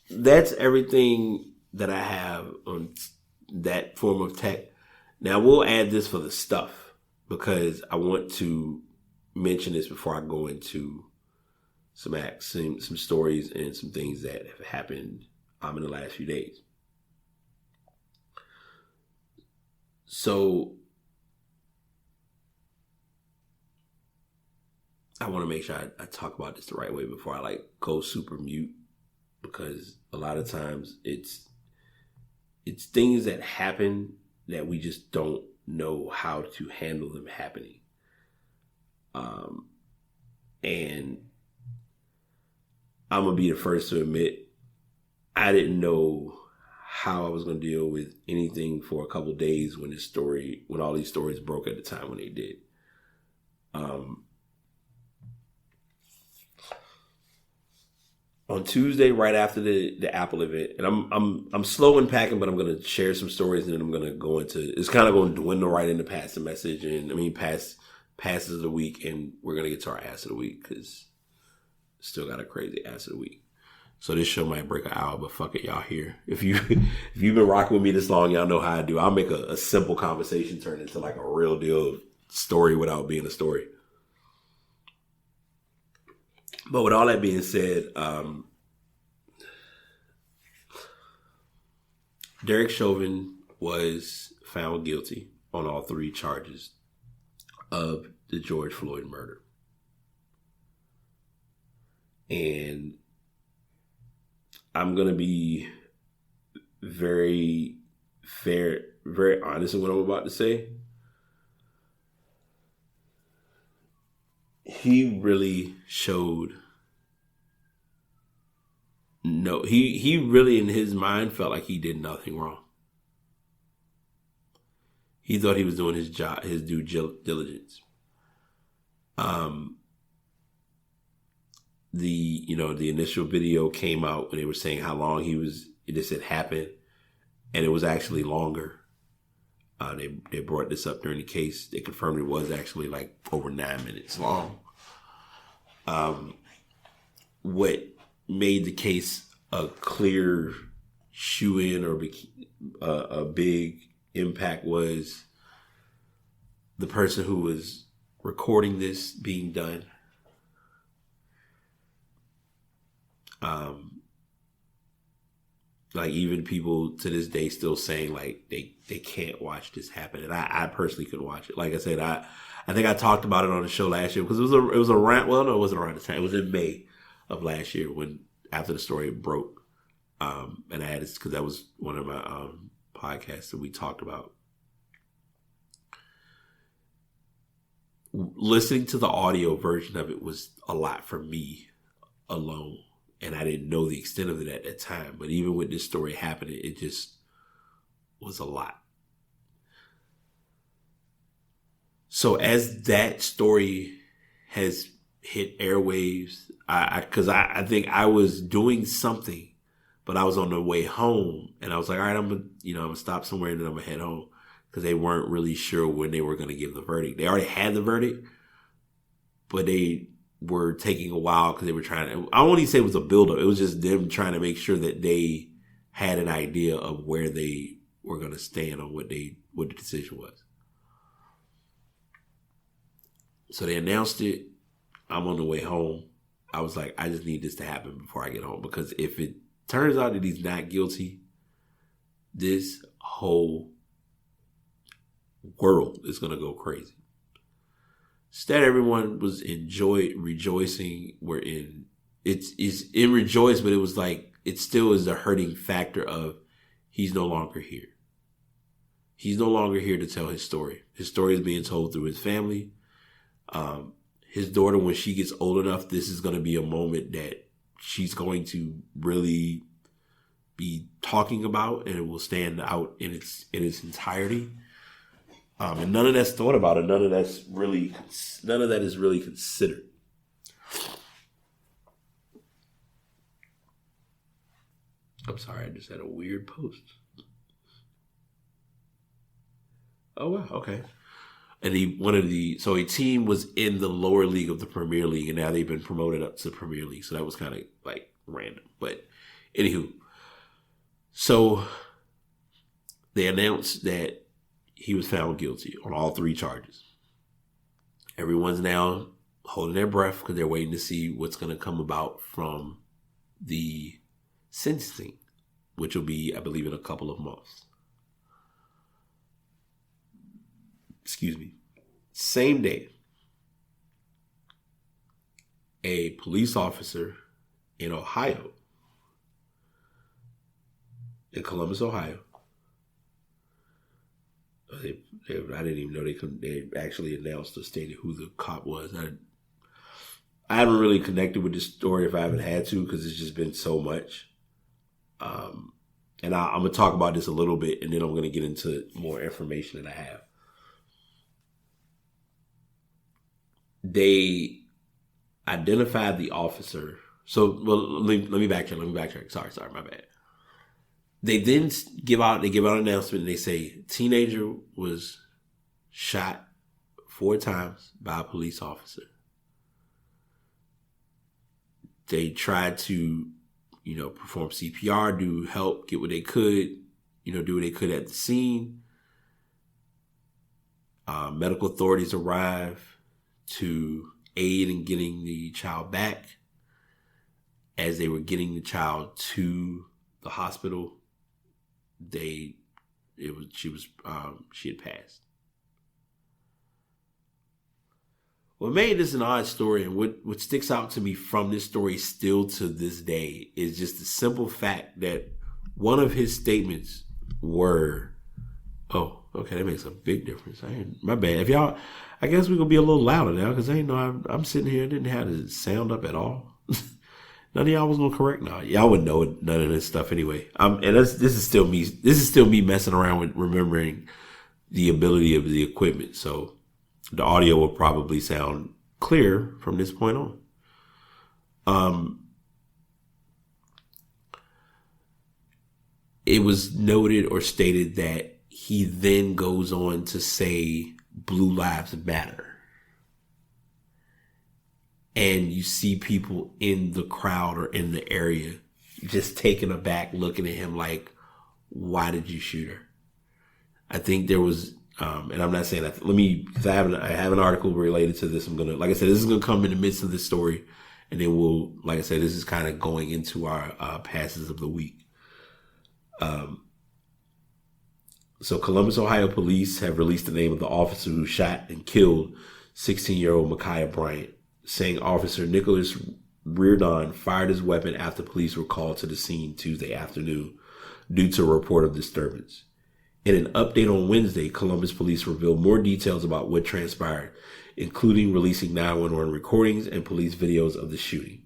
that's everything that I have on that form of tech. Now we'll add this for the stuff, because I want to mention this before I go into some stories and some things that have happened in the last few days. So I want to make sure I talk about this the right way before I go super mute, because a lot of times it's things that happen that we just don't know how to handle them happening. And I'm going to be the first to admit, I didn't know how I was going to deal with anything for a couple of days when all these stories broke at the time when they did. On Tuesday, right after the Apple event, and I'm slow in packing, but I'm gonna share some stories, and then I'm gonna go into. It's kind of going to dwindle right into Pass the Message, and passes of the week, and we're gonna get to our ass of the week because still got a crazy ass of the week. So this show might break an hour, but fuck it, y'all here. If you've been rocking with me this long, y'all know how I do. I'll make a simple conversation turn into like a real deal story without being a story. But with all that being said, Derek Chauvin was found guilty on all 3 charges of the George Floyd murder. And I'm going to be very fair, very honest in what I'm about to say. He really showed he really in his mind felt like he did nothing wrong. He thought he was doing his job, his due diligence. The initial video came out when they were saying how long this had happened, and it was actually longer. They brought this up during the case. They confirmed it was actually like over 9 minutes long. What made the case a clear shoe-in or a big impact was the person who was recording this being done. Like even people to this day still saying like they can't watch this happen, and I personally could watch it. Like I said, I think I talked about it on the show last year because it was around. Well, no, it wasn't around the time. It was in May of last year after the story broke, and I had it because that was one of my podcasts that we talked about. Listening to the audio version of it was a lot for me alone. And I didn't know the extent of it at that time. But even with this story happening, it just was a lot. So as that story has hit airwaves, I think I was doing something, but I was on the way home. And I was like, all right, I'm gonna stop somewhere and then I'm going to head home. Because they weren't really sure when they were going to give the verdict. They already had the verdict, but they were taking a while because they were trying to, I won't even say it was a buildup. It was just them trying to make sure that they had an idea of where they were going to stand on what the decision was. So they announced it. I'm on the way home. I was like, I just need this to happen before I get home, because if it turns out that he's not guilty, this whole world is going to go crazy. Instead, everyone was rejoicing. It's in rejoice, but it was like, it still is a hurting factor of he's no longer here. He's no longer here to tell his story. His story is being told through his family. His daughter, when she gets old enough, this is going to be a moment that she's going to really be talking about, and it will stand out in its entirety. And none of that's thought about, and none of that is really considered. I'm sorry, I just had a weird post. Oh wow, okay. And a team was in the lower league of the Premier League, and now they've been promoted up to the Premier League. So that was kind of like random. But anywho, so they announced that he was found guilty on all 3 charges. Everyone's now holding their breath because they're waiting to see what's going to come about from the sentencing, which will be, I believe, in a couple of months. Excuse me. Same day, a police officer in Ohio, in Columbus, Ohio, I didn't even know they actually announced or stated who the cop was. I haven't really connected with this story if I haven't had to, because it's just been so much. And I'm going to talk about this a little bit, and then I'm going to get into more information that I have. They identified the officer. So, well, let me backtrack. Sorry, my bad. They then give out an announcement, and they say teenager was shot 4 times by a police officer. They tried to, perform CPR, do help, get what they could, do what they could at the scene. Medical authorities arrive to aid in getting the child back. As they were getting the child to the hospital, she had passed. What made this an odd story, and what sticks out to me from this story still to this day, is just the simple fact that one of his statements were, "Oh, okay, that makes a big difference. My bad. If y'all, I guess we're gonna be a little louder now because I know I'm sitting here and didn't have the sound up at all. None of y'all was gonna correct now. Y'all wouldn't know none of this stuff anyway. And this is still me. This is still me messing around with remembering the ability of the equipment. So the audio will probably sound clear from this point on. It was noted or stated that he then goes on to say Blue Lives Matter. And you see people in the crowd or in the area just taken aback, looking at him like, why did you shoot her? I think there was, and I'm not saying that, because I have an article related to this. Like I said, this is going to come in the midst of this story. And then like I said, this is kind of going into our passes of the week. So Columbus, Ohio police have released the name of the officer who shot and killed 16-year-old Ma'Khia Bryant, saying Officer Nicholas Reardon fired his weapon after police were called to the scene Tuesday afternoon due to a report of disturbance. In an update on Wednesday, Columbus police revealed more details about what transpired, including releasing 911 recordings and police videos of the shooting.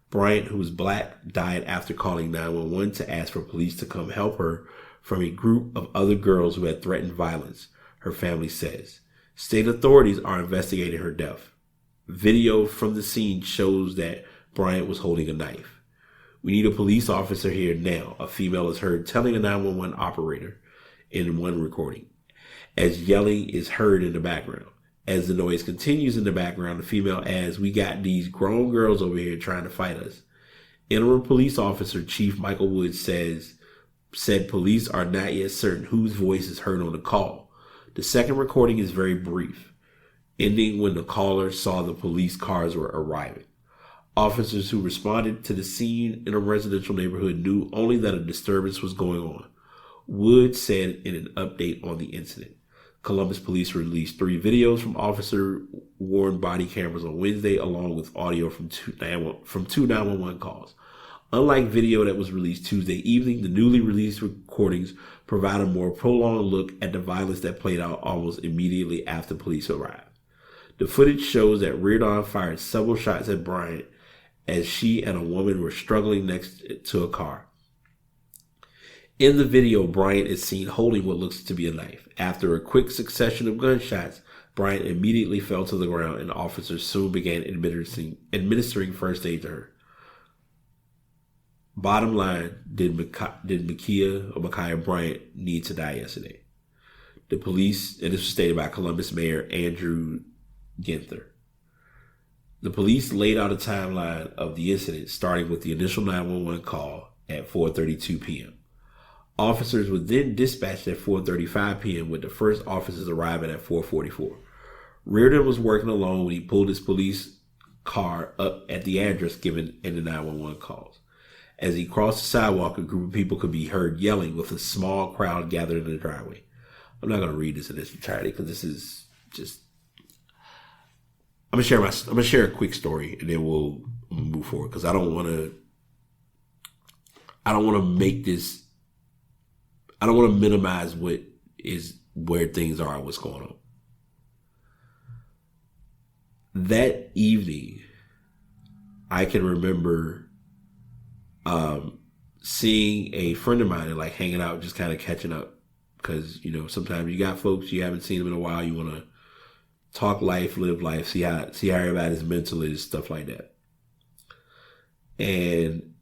Bryant, who was black, died after calling 911 to ask for police to come help her from a group of other girls who had threatened violence, her family says. State authorities are investigating her death. Video from the scene shows that Bryant was holding a knife. "We need a police officer here now," a female is heard telling a 911 operator in one recording, as yelling is heard in the background. As the noise continues in the background, the female adds, "We got these grown girls over here trying to fight us." Interim police officer Chief Michael Woods said police are not yet certain whose voice is heard on the call. The second recording is very brief, ending when the caller saw the police cars were arriving. Officers who responded to the scene in a residential neighborhood knew only that a disturbance was going on. Woods said in an update on the incident. Columbus police released 3 videos from Officer Warren body cameras on Wednesday, along with audio from two 911 calls. Unlike video that was released Tuesday evening, the newly released recordings provide a more prolonged look at the violence that played out almost immediately after police arrived. The footage shows that Reardon fired several shots at Bryant as she and a woman were struggling next to a car. In the video, Bryant is seen holding what looks to be a knife. After a quick succession of gunshots, Bryant immediately fell to the ground and officers soon began administering first aid to her. Bottom line, did Ma'Khia Bryant need to die yesterday? The police, and this was stated by Columbus Mayor Andrew Ginther. The police laid out a timeline of the incident, starting with the initial 911 call at 4:32 p.m. Officers were then dispatched at 4:35 p.m. with the first officers arriving at 4:44. Reardon was working alone when he pulled his police car up at the address given in the 911 calls. As he crossed the sidewalk, a group of people could be heard yelling with a small crowd gathered in the driveway. I'm not going to read this in its entirety because this is just... I'm gonna share a quick story and then we'll move forward because I don't want to make this... I don't want to minimize where things are and what's going on. That evening, I can remember seeing a friend of mine and like hanging out, just kind of catching up. Because, you know, sometimes you got folks you haven't seen them in a while. You want to talk life, live life, see how everybody's mental is, stuff like that. And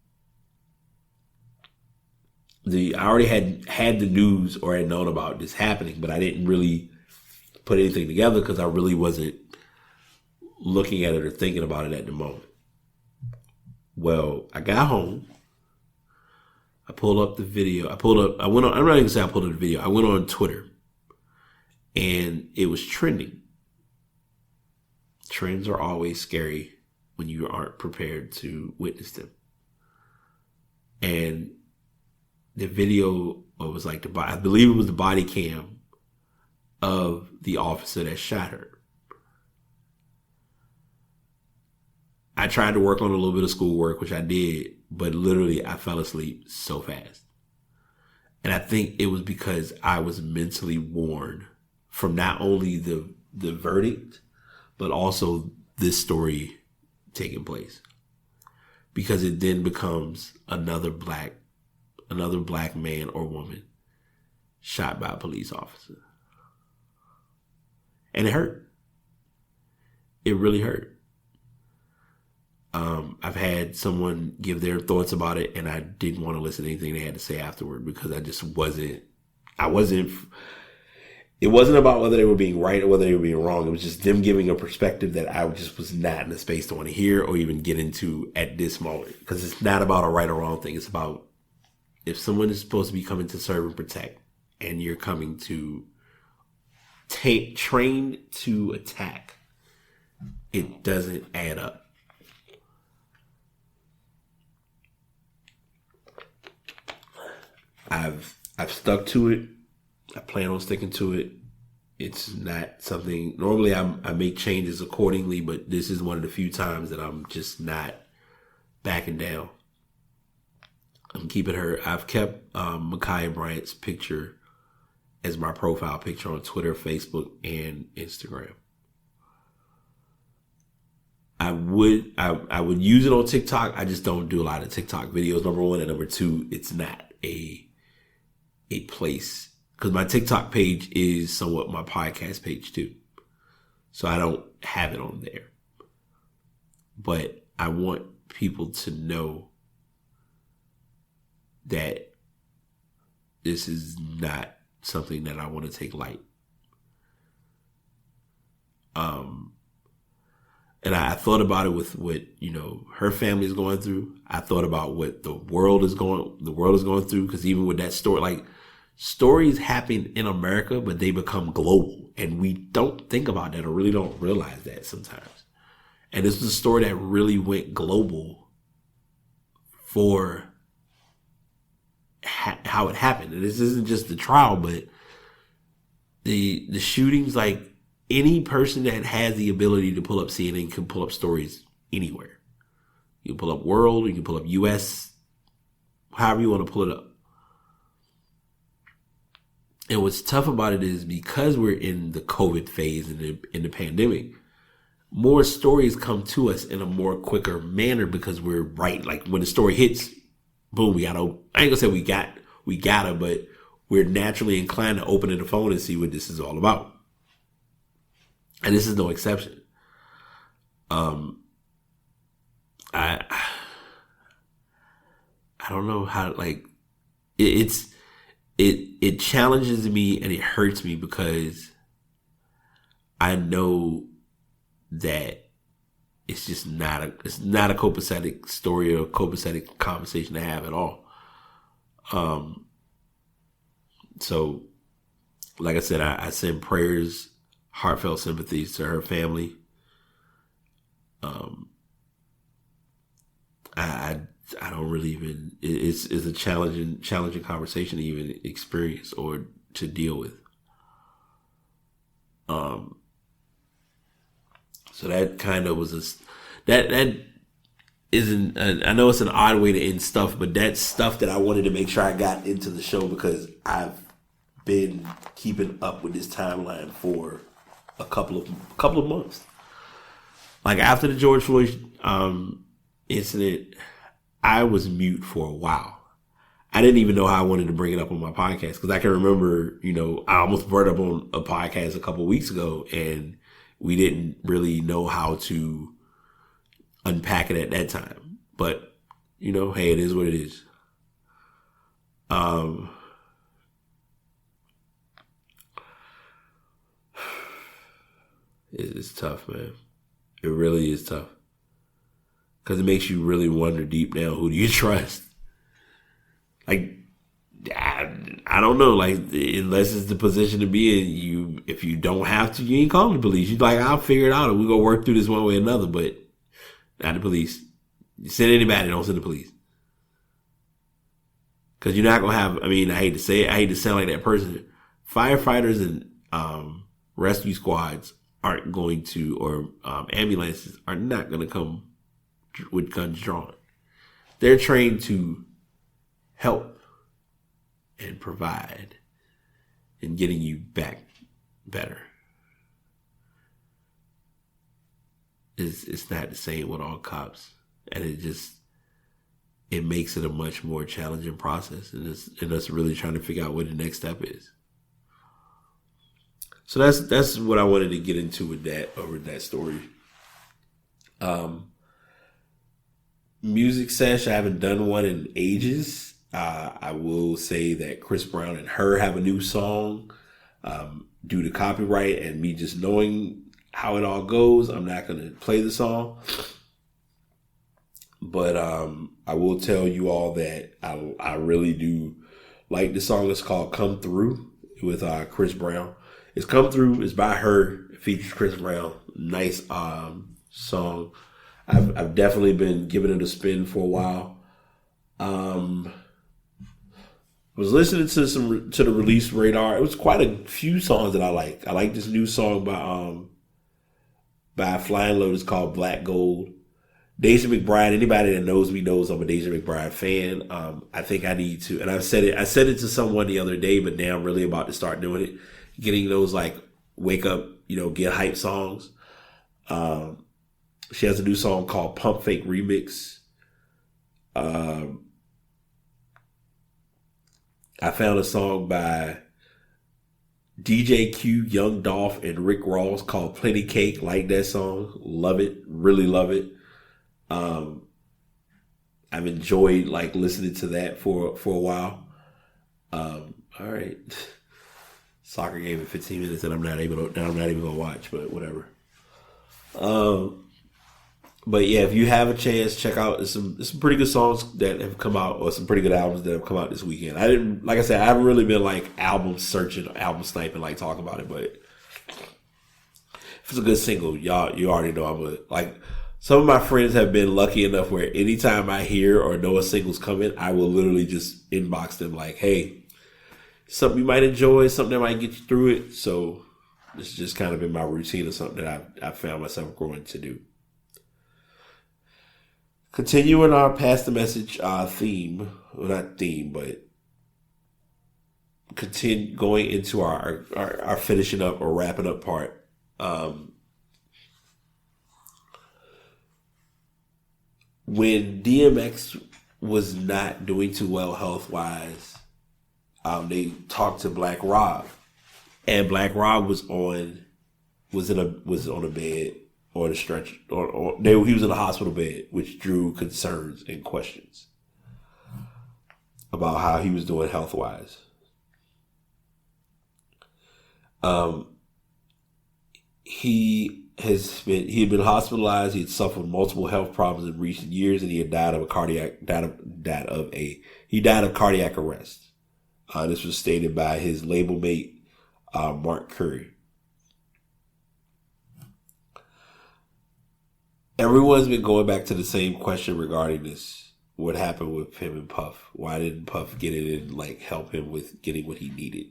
I already had the news or had known about this happening, but I didn't really put anything together because I really wasn't looking at it or thinking about it at the moment. Well, I got home. I pulled up the video. I'm not even going to say I pulled up the video. I went on Twitter and it was trending. Trends are always scary when you aren't prepared to witness them. And the video was like I believe it was the body cam of the officer that shot her. I tried to work on a little bit of schoolwork, which I did, but literally I fell asleep so fast. And I think it was because I was mentally worn from not only the verdict, but also this story taking place. Because it then becomes another black man or woman shot by a police officer. And it hurt. It really hurt. I've had someone give their thoughts about it, and I didn't want to listen to anything they had to say afterward because I just wasn't. It wasn't about whether they were being right or whether they were being wrong. It was just them giving a perspective that I just was not in the space to want to hear or even get into at this moment. Because it's not about a right or wrong thing. It's about if someone is supposed to be coming to serve and protect, and you're coming to trained to attack, it doesn't add up. I've stuck to it. I plan on sticking to it. It's not something, normally I make changes accordingly, but this is one of the few times that I'm just not backing down. I'm keeping her. I've kept Ma'Khia Bryant's picture as my profile picture on Twitter, Facebook, and Instagram. I would use it on TikTok. I just don't do a lot of TikTok videos, number one. And number two, it's not a place. Because my TikTok page is somewhat my podcast page too. So I don't have it on there. But I want people to know that this is not something that I want to take light. And I thought about it with what, you know, her family is going through. I thought about what the world is going through. Because even with that story, like, stories happen in America, but they become global. And we don't think about that or really don't realize that sometimes. And this was a story that really went global for how it happened. And this isn't just the trial, but the shootings, like, any person that has the ability to pull up CNN can pull up stories anywhere. You can pull up World, you can pull up US, however you want to pull it up. And what's tough about it is because we're in the COVID phase and in the pandemic, more stories come to us in a more quicker manner because we're right. Like when the story hits, boom, I ain't gonna say we gotta, but we're naturally inclined to open the phone and see what this is all about. And this is no exception. I don't know how, like, it challenges me and it hurts me because I know that it's just not a copacetic story or a copacetic conversation to have at all. So like I said, I send prayers, heartfelt sympathies to her family. I don't really even, it's a challenging conversation to even experience or to deal with. So that kind of was that isn't, I know it's an odd way to end stuff, but that's stuff that I wanted to make sure I got into the show because I've been keeping up with this timeline for a couple of months. Like after the George Floyd incident, I was mute for a while. I didn't even know how I wanted to bring it up on my podcast, because I can remember, I almost brought it up on a podcast a couple of weeks ago, and we didn't really know how to unpack it at that time. But, hey, it is what it is. It's tough, man. It really is tough. Because it makes you really wonder deep down, who do you trust? Like, I don't know. Like, unless it's the position to be in, if you don't have to, you ain't calling the police. You like, I'll figure it out, and we're going to work through this one way or another, but not the police. You send anybody, don't send the police. Because you're not going to have, I hate to say it, I hate to sound like that person. Firefighters and rescue squads aren't going to, or ambulances are not going to come with guns drawn. They're trained to help and provide in getting you back better. It's not the same with all cops, and it makes it a much more challenging process, and us really trying to figure out what the next step is. So that's what I wanted to get into with that story. Music sesh, I haven't done one in ages. I will say that Chris Brown and her have a new song. Due to copyright and me just knowing how it all goes, I'm not going to play the song. But I will tell you all that I really do like the song. It's called Come Through with Chris Brown. It's Come Through. It's by her. It features Chris Brown. Nice song. I've definitely been giving it a spin for a while. Was listening to the release radar. It was quite a few songs that I like. I like this new song by Flying Lotus called Black Gold. Deja McBride. Anybody that knows me knows I'm a Deja McBride fan. I think I need to, and I said it to someone the other day, but now I'm really about to start doing it. Getting those like wake up, get hype songs. She has a new song called Pump Fake Remix. I found a song by DJ Q, Young Dolph, and Rick Ross called Plenty Cake. Like that song. Love it. Really love it. I've enjoyed like listening to that for a while. All right. Soccer game in 15 minutes that I'm not even gonna watch, but whatever. But yeah, if you have a chance, check out some pretty good songs that have come out, or some pretty good albums that have come out this weekend. Like I said, I haven't really been like album searching, album sniping, like talk about it, but if it's a good single, you already know some of my friends have been lucky enough where anytime I hear or know a single's coming, I will literally just inbox them like, hey, something you might enjoy, something that might get you through it. So it's just kind of been my routine, or something that I found myself growing to do. Continuing our Pass the Message theme, well, not theme, but continue going into our finishing up or wrapping up part. When DMX was not doing too well health-wise, they talked to Black Rob, and Black Rob was on a bed or the stretcher, he was in a hospital bed, which drew concerns and questions about how he was doing health-wise. He had been hospitalized. He had suffered multiple health problems in recent years, and he had died of cardiac arrest. This was stated by his label mate, Mark Curry. Everyone's been going back to the same question regarding this. What happened with him and Puff? Why didn't Puff get in and help him with getting what he needed?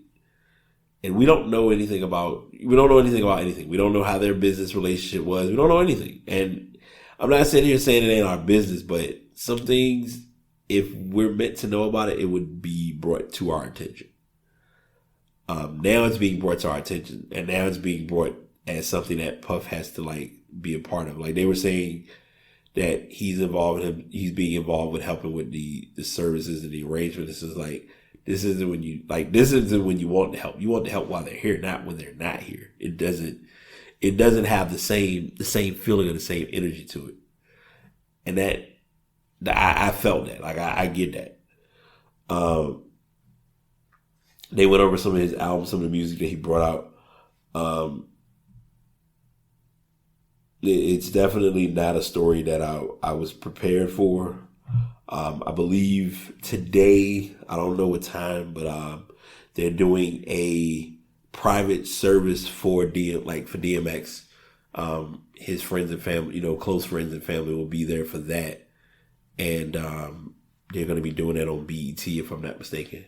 And we don't know anything about anything. We don't know how their business relationship was. We don't know anything. And I'm not sitting here saying it ain't our business, but some things, if we're meant to know about it, it would be brought to our attention. Now it's being brought to our attention, and now it's being brought as something that Puff has to be a part of. Like they were saying, that he's being involved with helping with the services and the arrangement. This isn't when you want to help. You want to help while they're here, not when they're not here. It doesn't have the same feeling or the same energy to it. And I felt that. Like I get that. They went over some of his albums, some of the music that he brought out. It's definitely not a story that I was prepared for. I believe today, I don't know what time, but they're doing a private service for DMX. His friends and family, close friends and family will be there for that. And they're going to be doing that on BET, if I'm not mistaken.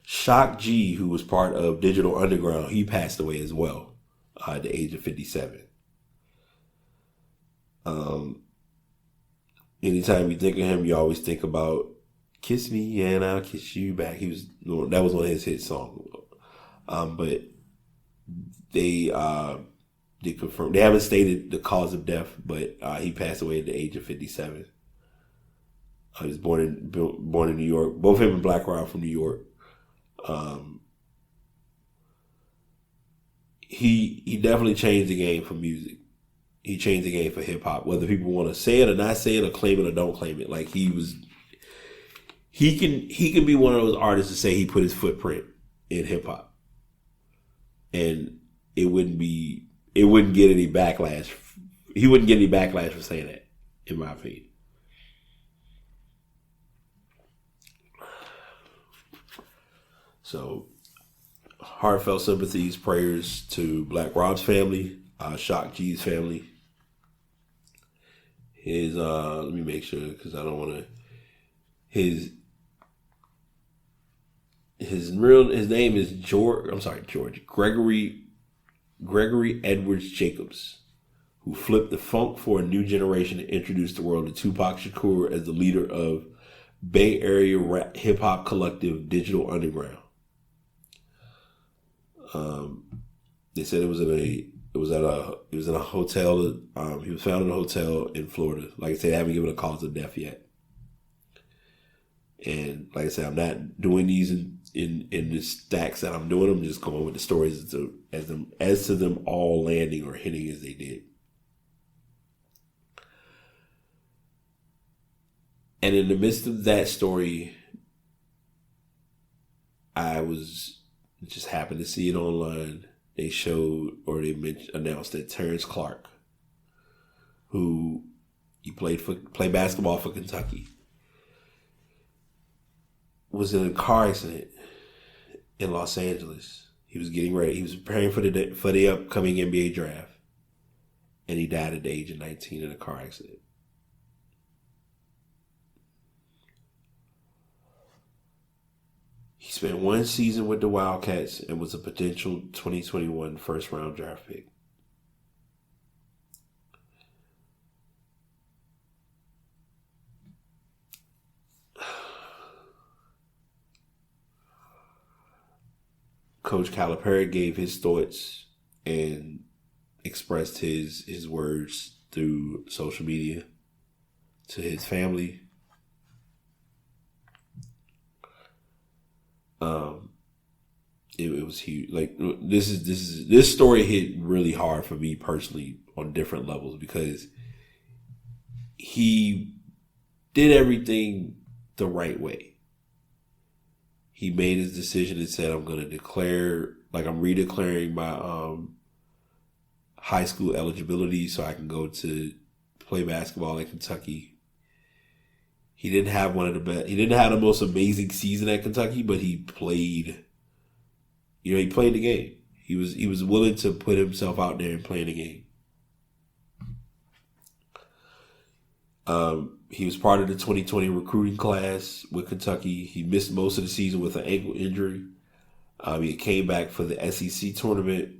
Shock G, who was part of Digital Underground, he passed away as well at the age of 57. Anytime you think of him, you always think about "Kiss Me and I'll Kiss You Back." That was one of his hit songs. But they confirmed, they haven't stated the cause of death, but he passed away at the age of 57. He was born in New York. Both him and Black Rob are from New York. He definitely changed the game for music. He changed the game for hip hop. Whether people want to say it or not say it, or claim it or don't claim it, like he can be one of those artists to say he put his footprint in hip hop, and it wouldn't get any backlash. He wouldn't get any backlash for saying that, in my opinion. So, heartfelt sympathies, prayers to Black Rob's family, Shock G's family. His, let me make sure, because I don't want to, his name is Gregory Edwards Jacobs, who flipped the funk for a new generation and introduced the world to Tupac Shakur as the leader of Bay Area rap hip hop collective Digital Underground. They said it was in a hotel. He was found in a hotel in Florida. Like I said, I haven't given a cause of death yet. And like I said, I'm not doing these in the stacks that I'm doing. I'm just going with the stories as to them all landing or hitting as they did. And in the midst of that story, I just happened to see it online. They showed, or they announced that Terrence Clarke, who he played basketball for Kentucky, was in a car accident in Los Angeles. He was getting ready. He was preparing for the upcoming NBA draft, and he died at the age of 19 in a car accident. He spent one season with the Wildcats and was a potential 2021 first-round draft pick. Coach Calipari gave his thoughts and expressed his words through social media to his family. It was huge. Like this story hit really hard for me personally on different levels because he did everything the right way. He made his decision and said, I'm going to declare, like I'm redeclaring my high school eligibility so I can go to play basketball at Kentucky. He didn't have one of the best. He didn't have the most amazing season at Kentucky, but he played. He played the game. He was willing to put himself out there and play the game. He was part of the 2020 recruiting class with Kentucky. He missed most of the season with an ankle injury. He came back for the SEC tournament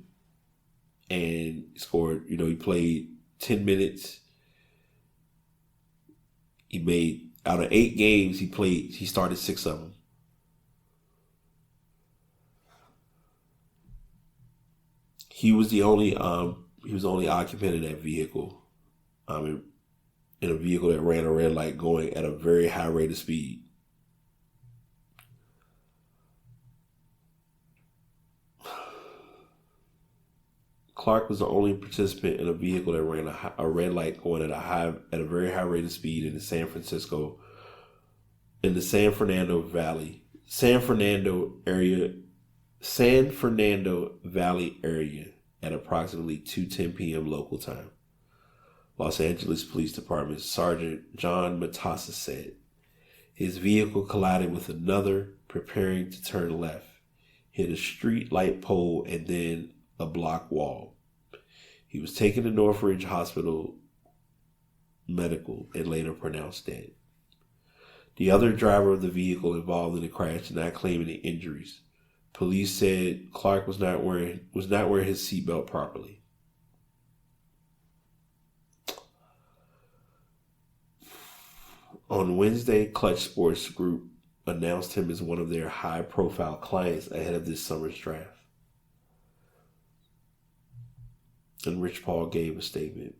and scored. He played 10 minutes. He made. Out of 8 games he started 6 of them. he was the only occupant of that vehicle. In a vehicle that ran a red light going at a very high rate of speed. Clarke was the only participant in a vehicle that ran a red light going at a very high rate of speed in the San Fernando Valley area at approximately 2:10 p.m. local time. Los Angeles Police Department Sergeant John Matassa said his vehicle collided with another preparing to turn left, hit a street light pole, and then a block wall. He was taken to Northridge Hospital Medical and later pronounced dead. The other driver of the vehicle involved in the crash did not claim any injuries. Police said Clarke was not wearing his seatbelt properly. On Wednesday, Clutch Sports Group announced him as one of their high-profile clients ahead of this summer's draft. And Rich Paul gave a statement.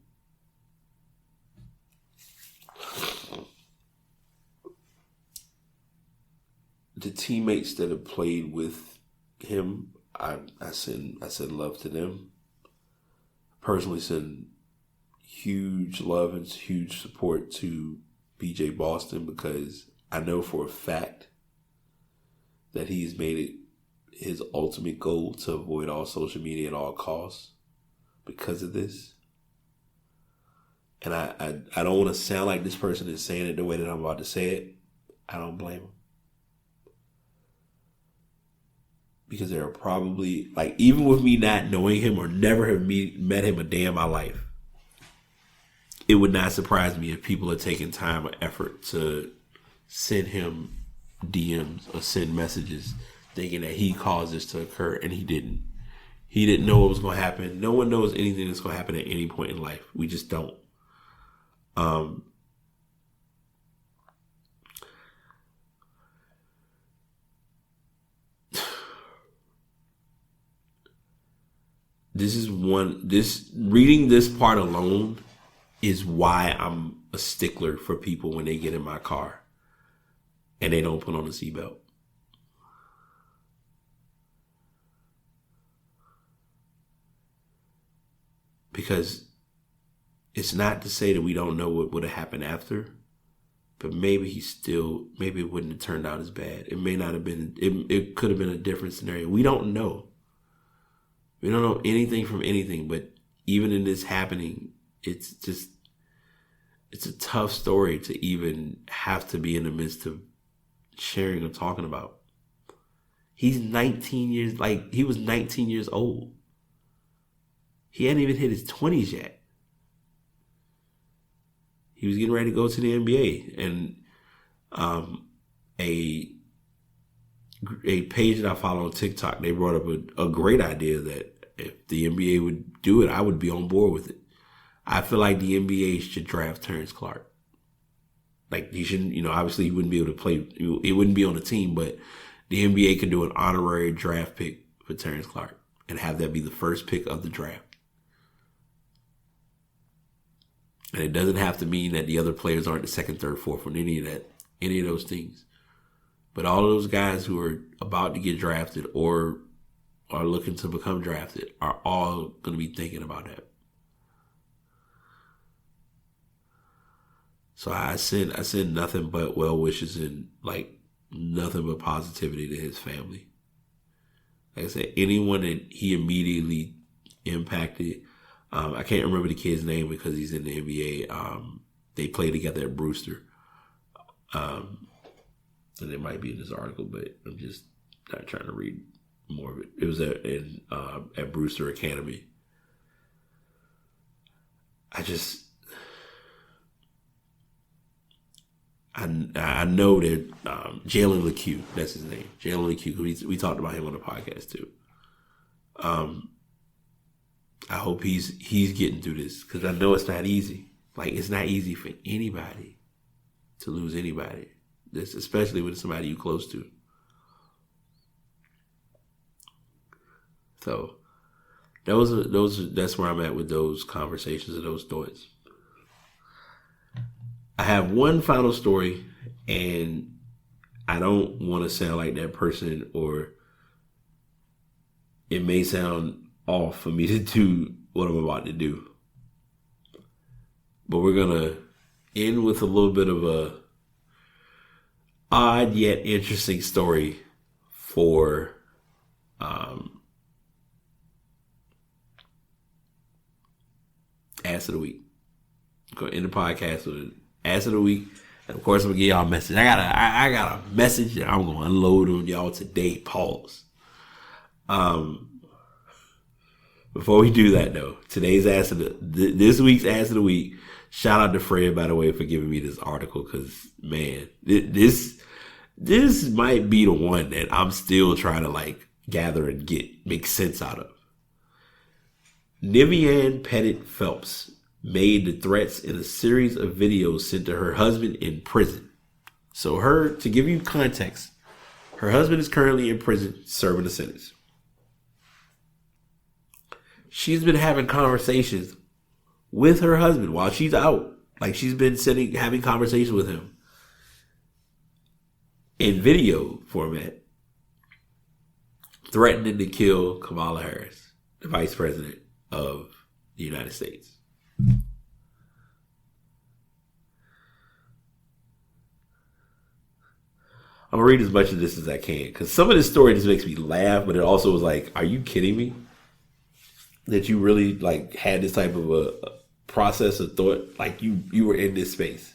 The teammates that have played with him, I send love to them. Personally, send huge love and huge support to BJ Boston, because I know for a fact that he's made it his ultimate goal to avoid all social media at all costs because of this. And I don't want to sound like this person is saying it the way that I'm about to say it. I don't blame him. Because there are probably, like, even with me not knowing him or never have met him a day in my life, it would not surprise me if people are taking time or effort to send him DMs or send messages thinking that he caused this to occur, and he didn't. He didn't know what was going to happen. No one knows anything that's going to happen at any point in life. We just don't. Reading this part alone is why I'm a stickler for people when they get in my car and they don't put on a seatbelt. Because it's not to say that we don't know what would have happened after, but maybe it wouldn't have turned out as bad. It may not have been, it could have been a different scenario. We don't know. We don't know anything from anything, but even in this happening, it's a tough story to even have to be in the midst of sharing or talking about. He was 19 years old. He hadn't even hit his 20s yet. He was getting ready to go to the NBA, and a page that I follow on TikTok, they brought up a great idea that if the NBA would do it, I would be on board with it. I feel like the NBA should draft Terrence Clarke. Like, he shouldn't, obviously he wouldn't be able to play, he wouldn't be on the team, but the NBA could do an honorary draft pick for Terrence Clarke and have that be the first pick of the draft. And it doesn't have to mean that the other players aren't the second, third, fourth, or any of those things. But all of those guys who are about to get drafted or are looking to become drafted are all going to be thinking about that. So I send nothing but well wishes and nothing but positivity to his family. Like I said, anyone that he immediately impacted, I can't remember the kid's name because he's in the NBA. They play together at Brewster. And it might be in this article, but I'm just not trying to read more of it. It was at Brewster Academy. I know that Jalen LeCue, that's his name, Jalen LeCue. We talked about him on the podcast too. I hope he's getting through this, because I know it's not easy. It's not easy for anybody to lose anybody. This, especially when it's somebody you're close to. That's where I'm at with those conversations and those thoughts. I have one final story, and I don't want to sound like that person, or it may sound off for me to do what I'm about to do. But we're going to end with a little bit of a odd yet interesting story for Ass of the Week. I'm going to end the podcast with an Ass of the Week. And of course, I'm going to give y'all a message. I got a message that I'm going to unload on y'all today. Pause. Before we do that, though, this week's Ass of the Week. Shout out to Fred, by the way, for giving me this article, because, man, this might be the one that I'm still trying to, gather and make sense out of. Nivian Pettit Phelps made the threats in a series of videos sent to her husband in prison. So to give you context, her husband is currently in prison serving a sentence. She's been having conversations with her husband while she's out. She's been having conversations with him in video format, threatening to kill Kamala Harris, the Vice President of the United States. I'm going to read as much of this as I can, because some of this story just makes me laugh, but it also was like, are you kidding me? That you really had this type of a process of thought, you were in this space.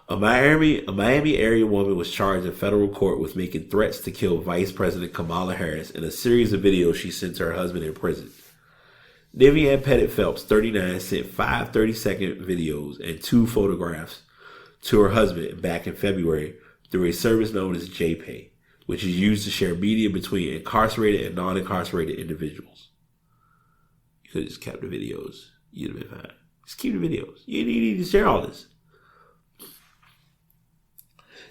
A Miami area woman was charged in federal court with making threats to kill Vice President Kamala Harris in a series of videos she sent to her husband in prison. Nivian Pettit Phelps, 39, sent 5 30-second videos and 2 photographs to her husband back in February through a service known as JPay, which is used to share media between incarcerated and non-incarcerated individuals. You could have just kept the videos. You'd have been fine. Just keep the videos. You need to share all this.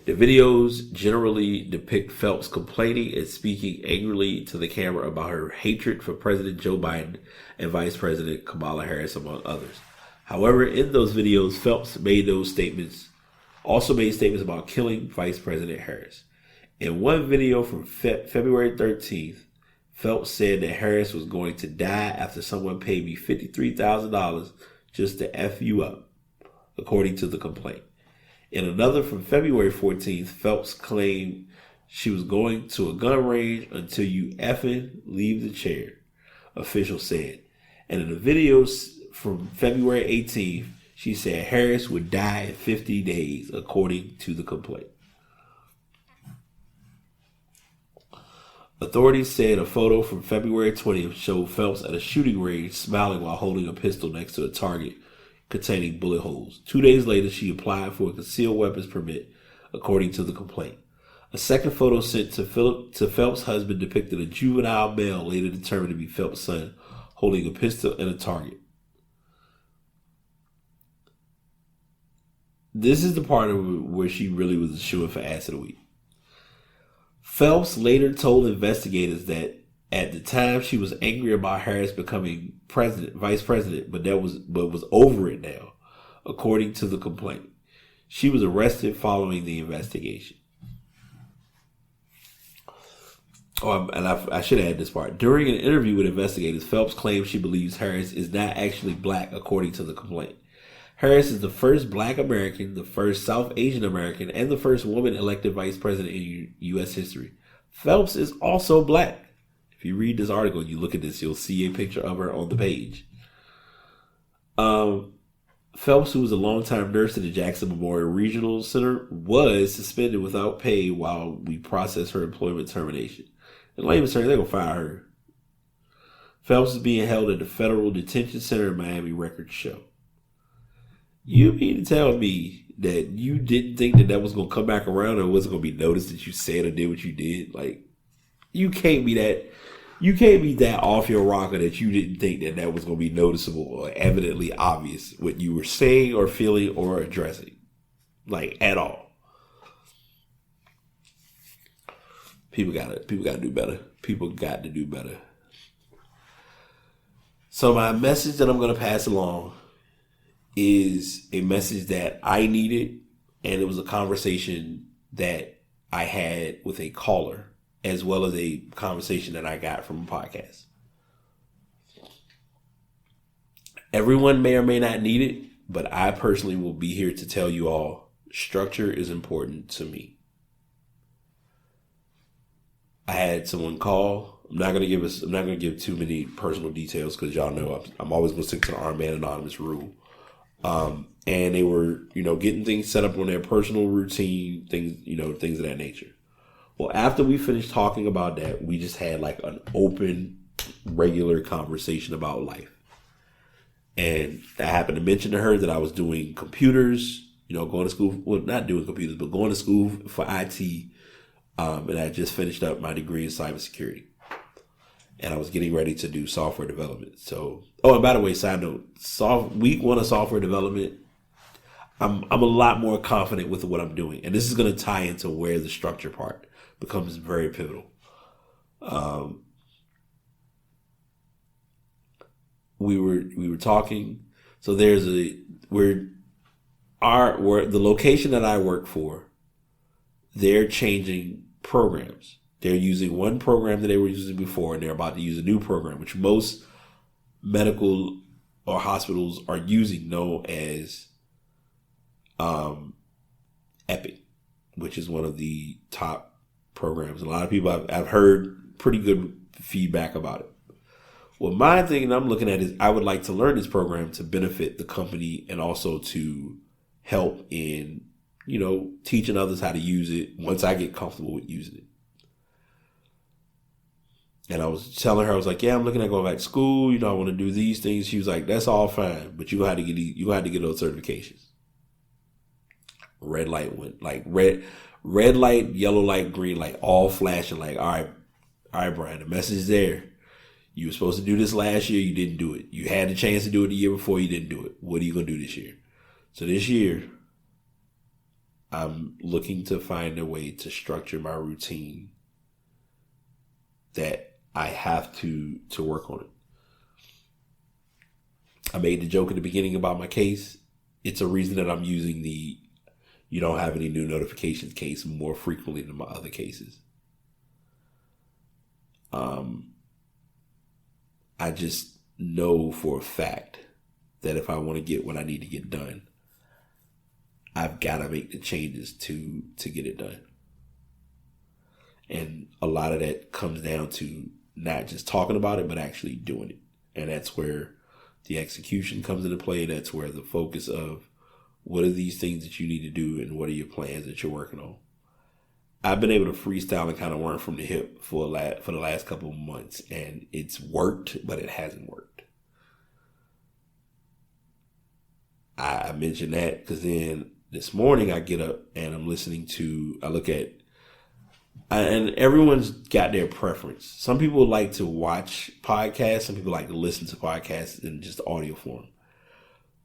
The videos generally depict Phelps complaining and speaking angrily to the camera about her hatred for President Joe Biden and Vice President Kamala Harris, among others. However, in those videos, Phelps also made statements about killing Vice President Harris. In one video from February 13th, Phelps said that Harris was going to die after someone paid me $53,000 just to F you up, according to the complaint. In another from February 14th, Phelps claimed she was going to a gun range until you effing leave the chair, officials said. And in the videos from February 18th, she said Harris would die in 50 days, according to the complaint. Authorities said a photo from February 20th showed Phelps at a shooting range smiling while holding a pistol next to a target containing bullet holes. 2 days later, she applied for a concealed weapons permit, according to the complaint. A second photo sent to Phelps' husband depicted a juvenile male later determined to be Phelps' son holding a pistol and a target. This is the part of where she really was a shoo-in for Ass of the Week. Phelps later told investigators that at the time she was angry about Harris becoming vice president, but was over it now, according to the complaint. She was arrested following the investigation. I should add this part. During an interview with investigators, Phelps claimed she believes Harris is not actually black, according to the complaint. Harris is the first Black American, the first South Asian American, and the first woman elected vice president in U.S. history. Phelps is also black. If you read this article and you look at this, you'll see a picture of her on the page. Phelps, who was a longtime nurse at the Jackson Memorial Regional Center, was suspended without pay while we process her employment termination. In layman's terms, they're going to fire her. Phelps is being held at the Federal Detention Center in Miami, records show. You mean to tell me that you didn't think that was going to come back around, or wasn't going to be noticed that you said or did what you did? You can't be that off your rocker that you didn't think that was going to be noticeable or evidently obvious what you were saying or feeling or addressing, at all. People got to do better. People got to do better. So my message that I'm going to pass along is a message that I needed, and it was a conversation that I had with a caller, as well as a conversation that I got from a podcast. Everyone may or may not need it, but I personally will be here to tell you all structure is important to me. I had someone call. I'm not gonna give too many personal details because y'all know I'm always gonna stick to the Armed Man Anonymous rule. And they were, getting things set up on their personal routine, things of that nature. Well, after we finished talking about that, we just had like an open, regular conversation about life. And I happened to mention to her that I was doing computers, going to school. Well, not doing computers, but going to school for IT. And I just finished up my degree in cybersecurity. And I was getting ready to do software development. So, and by the way, side note, week 1 of software development, I'm a lot more confident with what I'm doing. And this is going to tie into where the structure part becomes very pivotal. We were talking. So the location that I work for, they're changing programs. They're using one program that they were using before, and they're about to use a new program, which most medical or hospitals are using, known as Epic, which is one of the top programs. A lot of people I've heard pretty good feedback about it. Well, my thing I'm looking at is I would like to learn this program to benefit the company and also to help in, teaching others how to use it once I get comfortable with using it. And I was telling her, I was like, yeah, I'm looking at going back to school. I want to do these things. She was like, that's all fine, but you had to get those certifications. Red light went like red light, yellow light, green light, all flashing. Like, all right, Brian, the message is there. You were supposed to do this last year. You didn't do it. You had the chance to do it the year before. You didn't do it. What are you going to do this year? So this year, I'm looking to find a way to structure my routine that I have to work on it. I made the joke at the beginning about my case. It's a reason that I'm using the you don't have any new notifications case more frequently than my other cases. I just know for a fact that if I want to get what I need to get done, I've got to make the changes to get it done. And a lot of that comes down to not just talking about it, but actually doing it. And that's where the execution comes into play. That's where the focus of what are these things that you need to do and what are your plans that you're working on. I've been able to freestyle and kind of work from the hip for the last couple of months, and it's worked, but it hasn't worked. I mentioned that because then this morning I get up and and everyone's got their preference. Some people like to watch podcasts. Some people like to listen to podcasts in just audio form.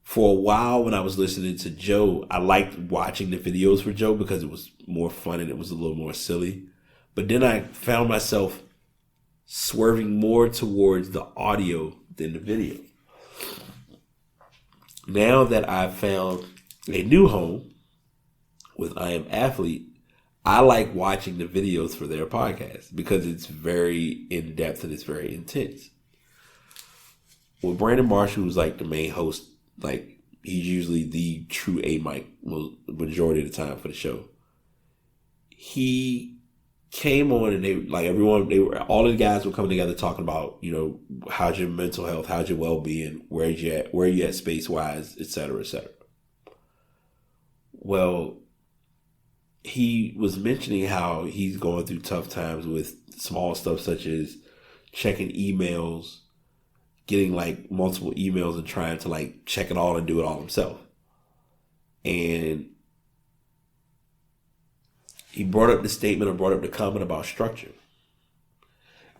For a while when I was listening to Joe, I liked watching the videos for Joe because it was more fun and it was a little more silly. But then I found myself swerving more towards the audio than the video. Now that I've found a new home with I Am Athlete, I like watching the videos for their podcast because it's very in-depth and it's very intense. Well, Brandon Marshall, who's like the main host, like he's usually the true A-Mic majority of the time for the show. He came on and all the guys were coming together talking about, how's your mental health, how's your well-being, where are you at space-wise, et cetera, et cetera. Well, he was mentioning how he's going through tough times with small stuff such as checking emails, getting like multiple emails and trying to like check it all and do it all himself. And he brought up the comment about structure.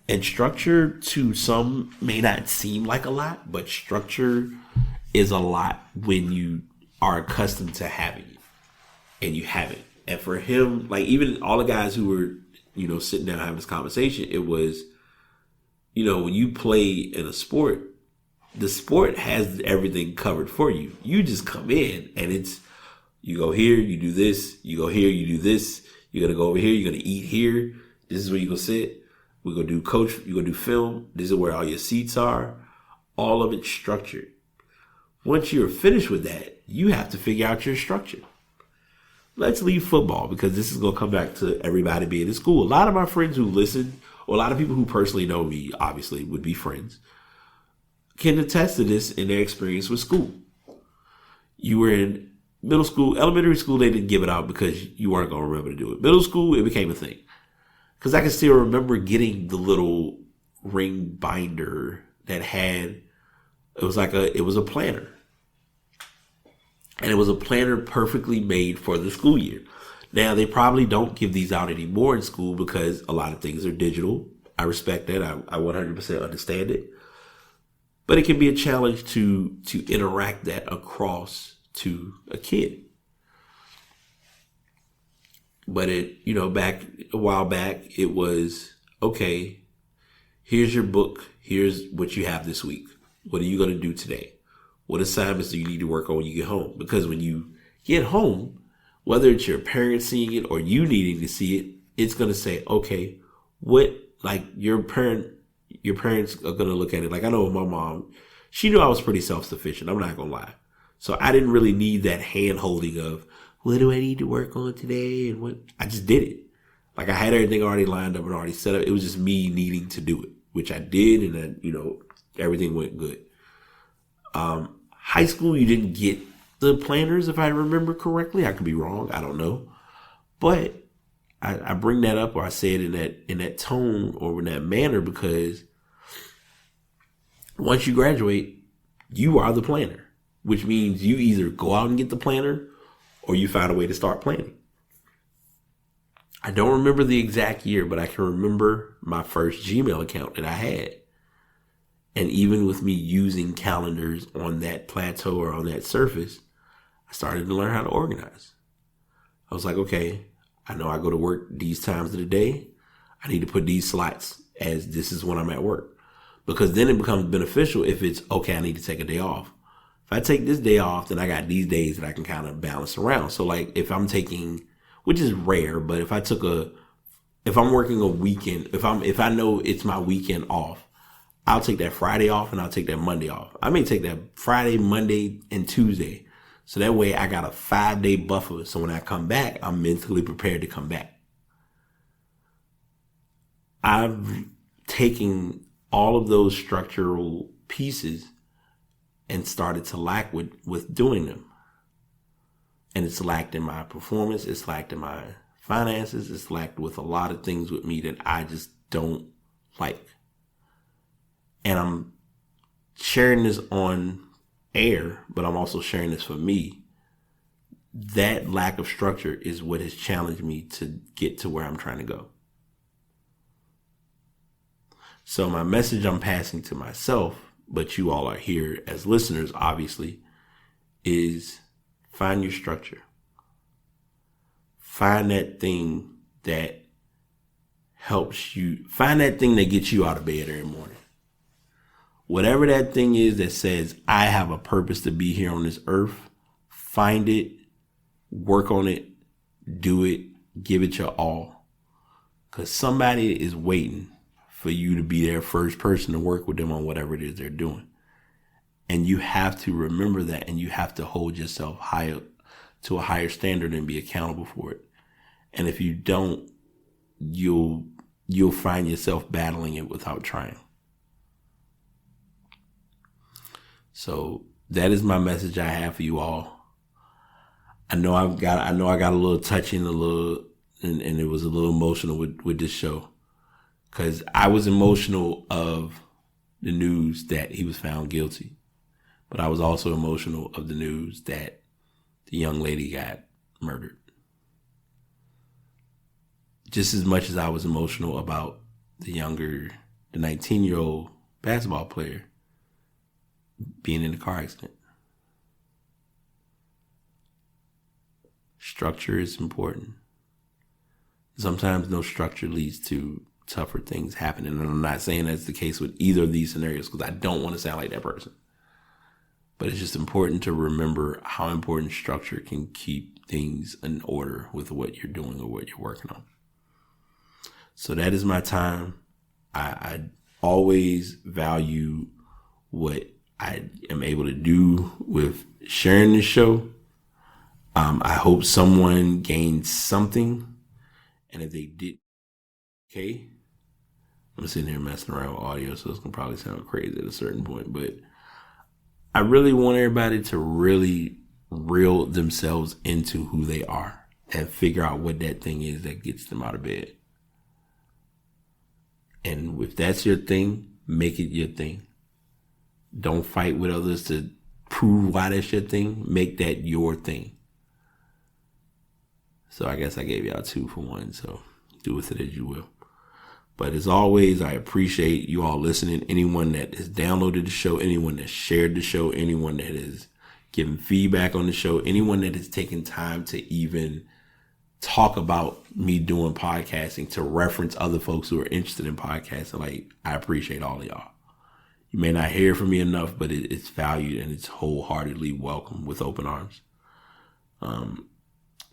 And structure to some may not seem like a lot, but structure is a lot when you are accustomed to having it and you haven't. And for him, like even all the guys who were, sitting down having this conversation, it was, when you play in a sport, the sport has everything covered for you. You just come in and you go here, you do this, you go here, you do this, you're going to go over here, you're going to eat here. This is where you're going to sit. We're going to do coach, you're going to do film. This is where all your seats are. All of it's structured. Once you're finished with that, you have to figure out your structure. Let's leave football because this is going to come back to everybody being in school. A lot of my friends who listen, or a lot of people who personally know me, obviously would be friends, can attest to this in their experience with school. You were in middle school, elementary school, they didn't give it out because you weren't going to remember to do it. Middle school, it became a thing. Because I can still remember getting the little ring binder that had, it was a planner. And it was a planner perfectly made for the school year. Now, they probably don't give these out anymore in school because a lot of things are digital. I respect that. I 100% understand it. But it can be a challenge to interact that across to a kid. But back a while back, it was, okay, here's your book. Here's what you have this week. What are you going to do today? What assignments do you need to work on when you get home? Because when you get home, whether it's your parents seeing it or you needing to see it, it's going to say, okay, your parents are going to look at it. Like I know with my mom, she knew I was pretty self-sufficient. I'm not going to lie. So I didn't really need that hand holding of, what do I need to work on today? And what I just did it. Like I had everything already lined up and already set up. It was just me needing to do it, which I did. And then, everything went good. High school, you didn't get the planners, if I remember correctly. I could be wrong. I don't know. But I bring that up, or I say it in that tone or in that manner, because once you graduate, you are the planner, which means you either go out and get the planner or you find a way to start planning. I don't remember the exact year, but I can remember my first Gmail account that I had. And even with me using calendars on that plateau or on that surface, I started to learn how to organize. I was like, okay, I know I go to work these times of the day. I need to put these slots as this is when I'm at work. Because then it becomes beneficial if it's, okay, I need to take a day off. If I take this day off, then I got these days that I can kind of balance around. So like if I'm taking, which is rare, but if I'm working a weekend, if I know it's my weekend off, I'll take that Friday off and I'll take that Monday off. I may take that Friday, Monday, and Tuesday. So that way I got a 5-day buffer. So when I come back, I'm mentally prepared to come back. I've taken all of those structural pieces and started to lack with doing them. And it's lacked in my performance. It's lacked in my finances. It's lacked with a lot of things with me that I just don't like. And I'm sharing this on air, but I'm also sharing this for me. That lack of structure is what has challenged me to get to where I'm trying to go. So my message I'm passing to myself, but you all are here as listeners, obviously, is find your structure. Find that thing that helps you. Find that thing that gets you out of bed every morning. Whatever that thing is that says, I have a purpose to be here on this earth, find it, work on it, do it, give it your all. Because somebody is waiting for you to be their first person to work with them on whatever it is they're doing. And you have to remember that, and you have to hold yourself higher to a higher standard and be accountable for it. And if you don't, you'll find yourself battling it without trying. So that is my message I have for you all. I know I got a little touchy and and it was a little emotional with this show, because I was emotional of the news that he was found guilty, but I was also emotional of the news that the young lady got murdered. Just as much as I was emotional about the 19-year-old basketball player being in a car accident. Structure is important. Sometimes no structure leads to tougher things happening. And I'm not saying that's the case with either of these scenarios, because I don't want to sound like that person. But it's just important to remember how important structure can keep things in order with what you're doing or what you're working on. So that is my time. I always value what I am able to do with sharing this show. I hope someone gained something. And if they did, okay. I'm sitting here messing around with audio, so it's going to probably sound crazy at a certain point. But I really want everybody to really reel themselves into who they are and figure out what that thing is that gets them out of bed. And if that's your thing, make it your thing. Don't fight with others to prove why that's your thing. Make that your thing. So I guess I gave y'all 2 for 1. So do with it as you will. But as always, I appreciate you all listening. Anyone that has downloaded the show, anyone that shared the show, anyone that has given feedback on the show, anyone that has taken time to even talk about me doing podcasting, to reference other folks who are interested in podcasting. Like, I appreciate all of y'all. You may not hear from me enough, but it's valued and it's wholeheartedly welcome with open arms.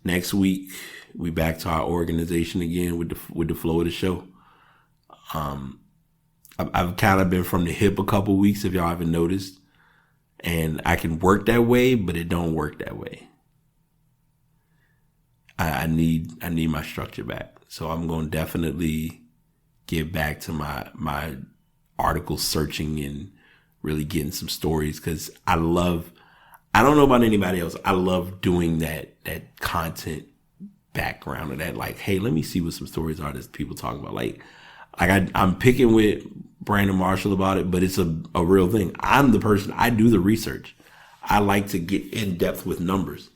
Next week, we back to our organization again with the flow of the show. I've kind of been from the hip a couple weeks, if y'all haven't noticed, and I can work that way, but it don't work that way. I need my structure back. So I'm going to definitely get back to my article searching and really getting some stories, because I don't know about anybody else, I love doing that content background of that, like, hey, let me see what some stories are that people talk about. Like I'm picking with Brandon Marshall about it, but it's a real thing. I'm the person, I do the research. I like to get in depth with numbers.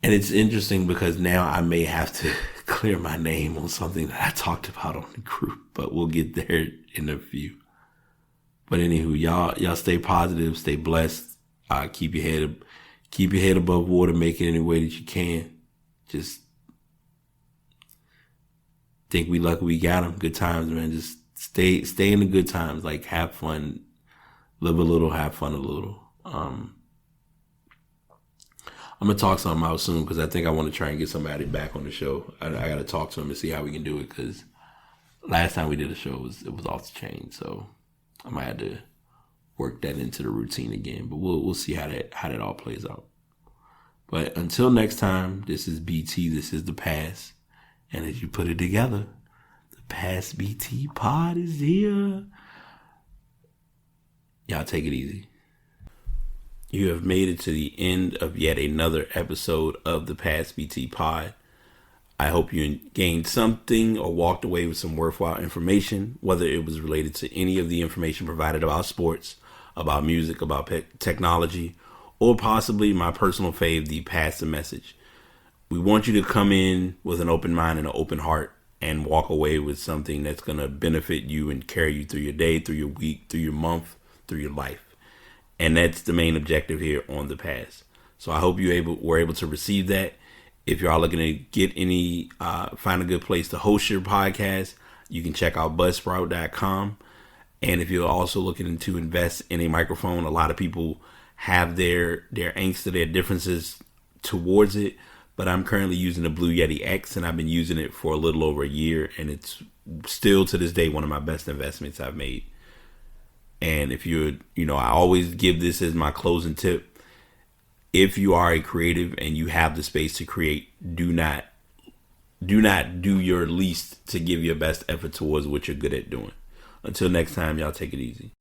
And it's interesting because now I may have to clear my name on something that I talked about on the group, but we'll get there in a few. But anywho, y'all stay positive, stay blessed. Keep your head above water, make it any way that you can. Just think we lucky we got them. Good times, man. Just stay in the good times. Like, have fun, live a little, have fun a little. I'm gonna talk something out soon because I think I want to try and get somebody back on the show. I got to talk to him and see how we can do it, because last time we did a show it was off the chain. So I might have to work that into the routine again. But we'll see how that all plays out. But until next time, this is BT. This is the Past. And as you put it together, the Past BT pod is here. Y'all take it easy. You have made it to the end of yet another episode of the Past BT pod. I hope you gained something or walked away with some worthwhile information, whether it was related to any of the information provided about sports, about music, about technology, or possibly my personal fave, the Pass the Message. We want you to come in with an open mind and an open heart and walk away with something that's going to benefit you and carry you through your day, through your week, through your month, through your life. And that's the main objective here on the Pass. So I hope were able to receive that. If you are looking to get find a good place to host your podcast, you can check out buzzsprout.com. And if you're also looking to invest in a microphone, a lot of people have their angst or their differences towards it. But I'm currently using the Blue Yeti X, and I've been using it for a little over a year. And it's still to this day one of my best investments I've made. And if I always give this as my closing tip. If you are a creative and you have the space to create, do not do your least to give your best effort towards what you're good at doing. Until next time, y'all take it easy.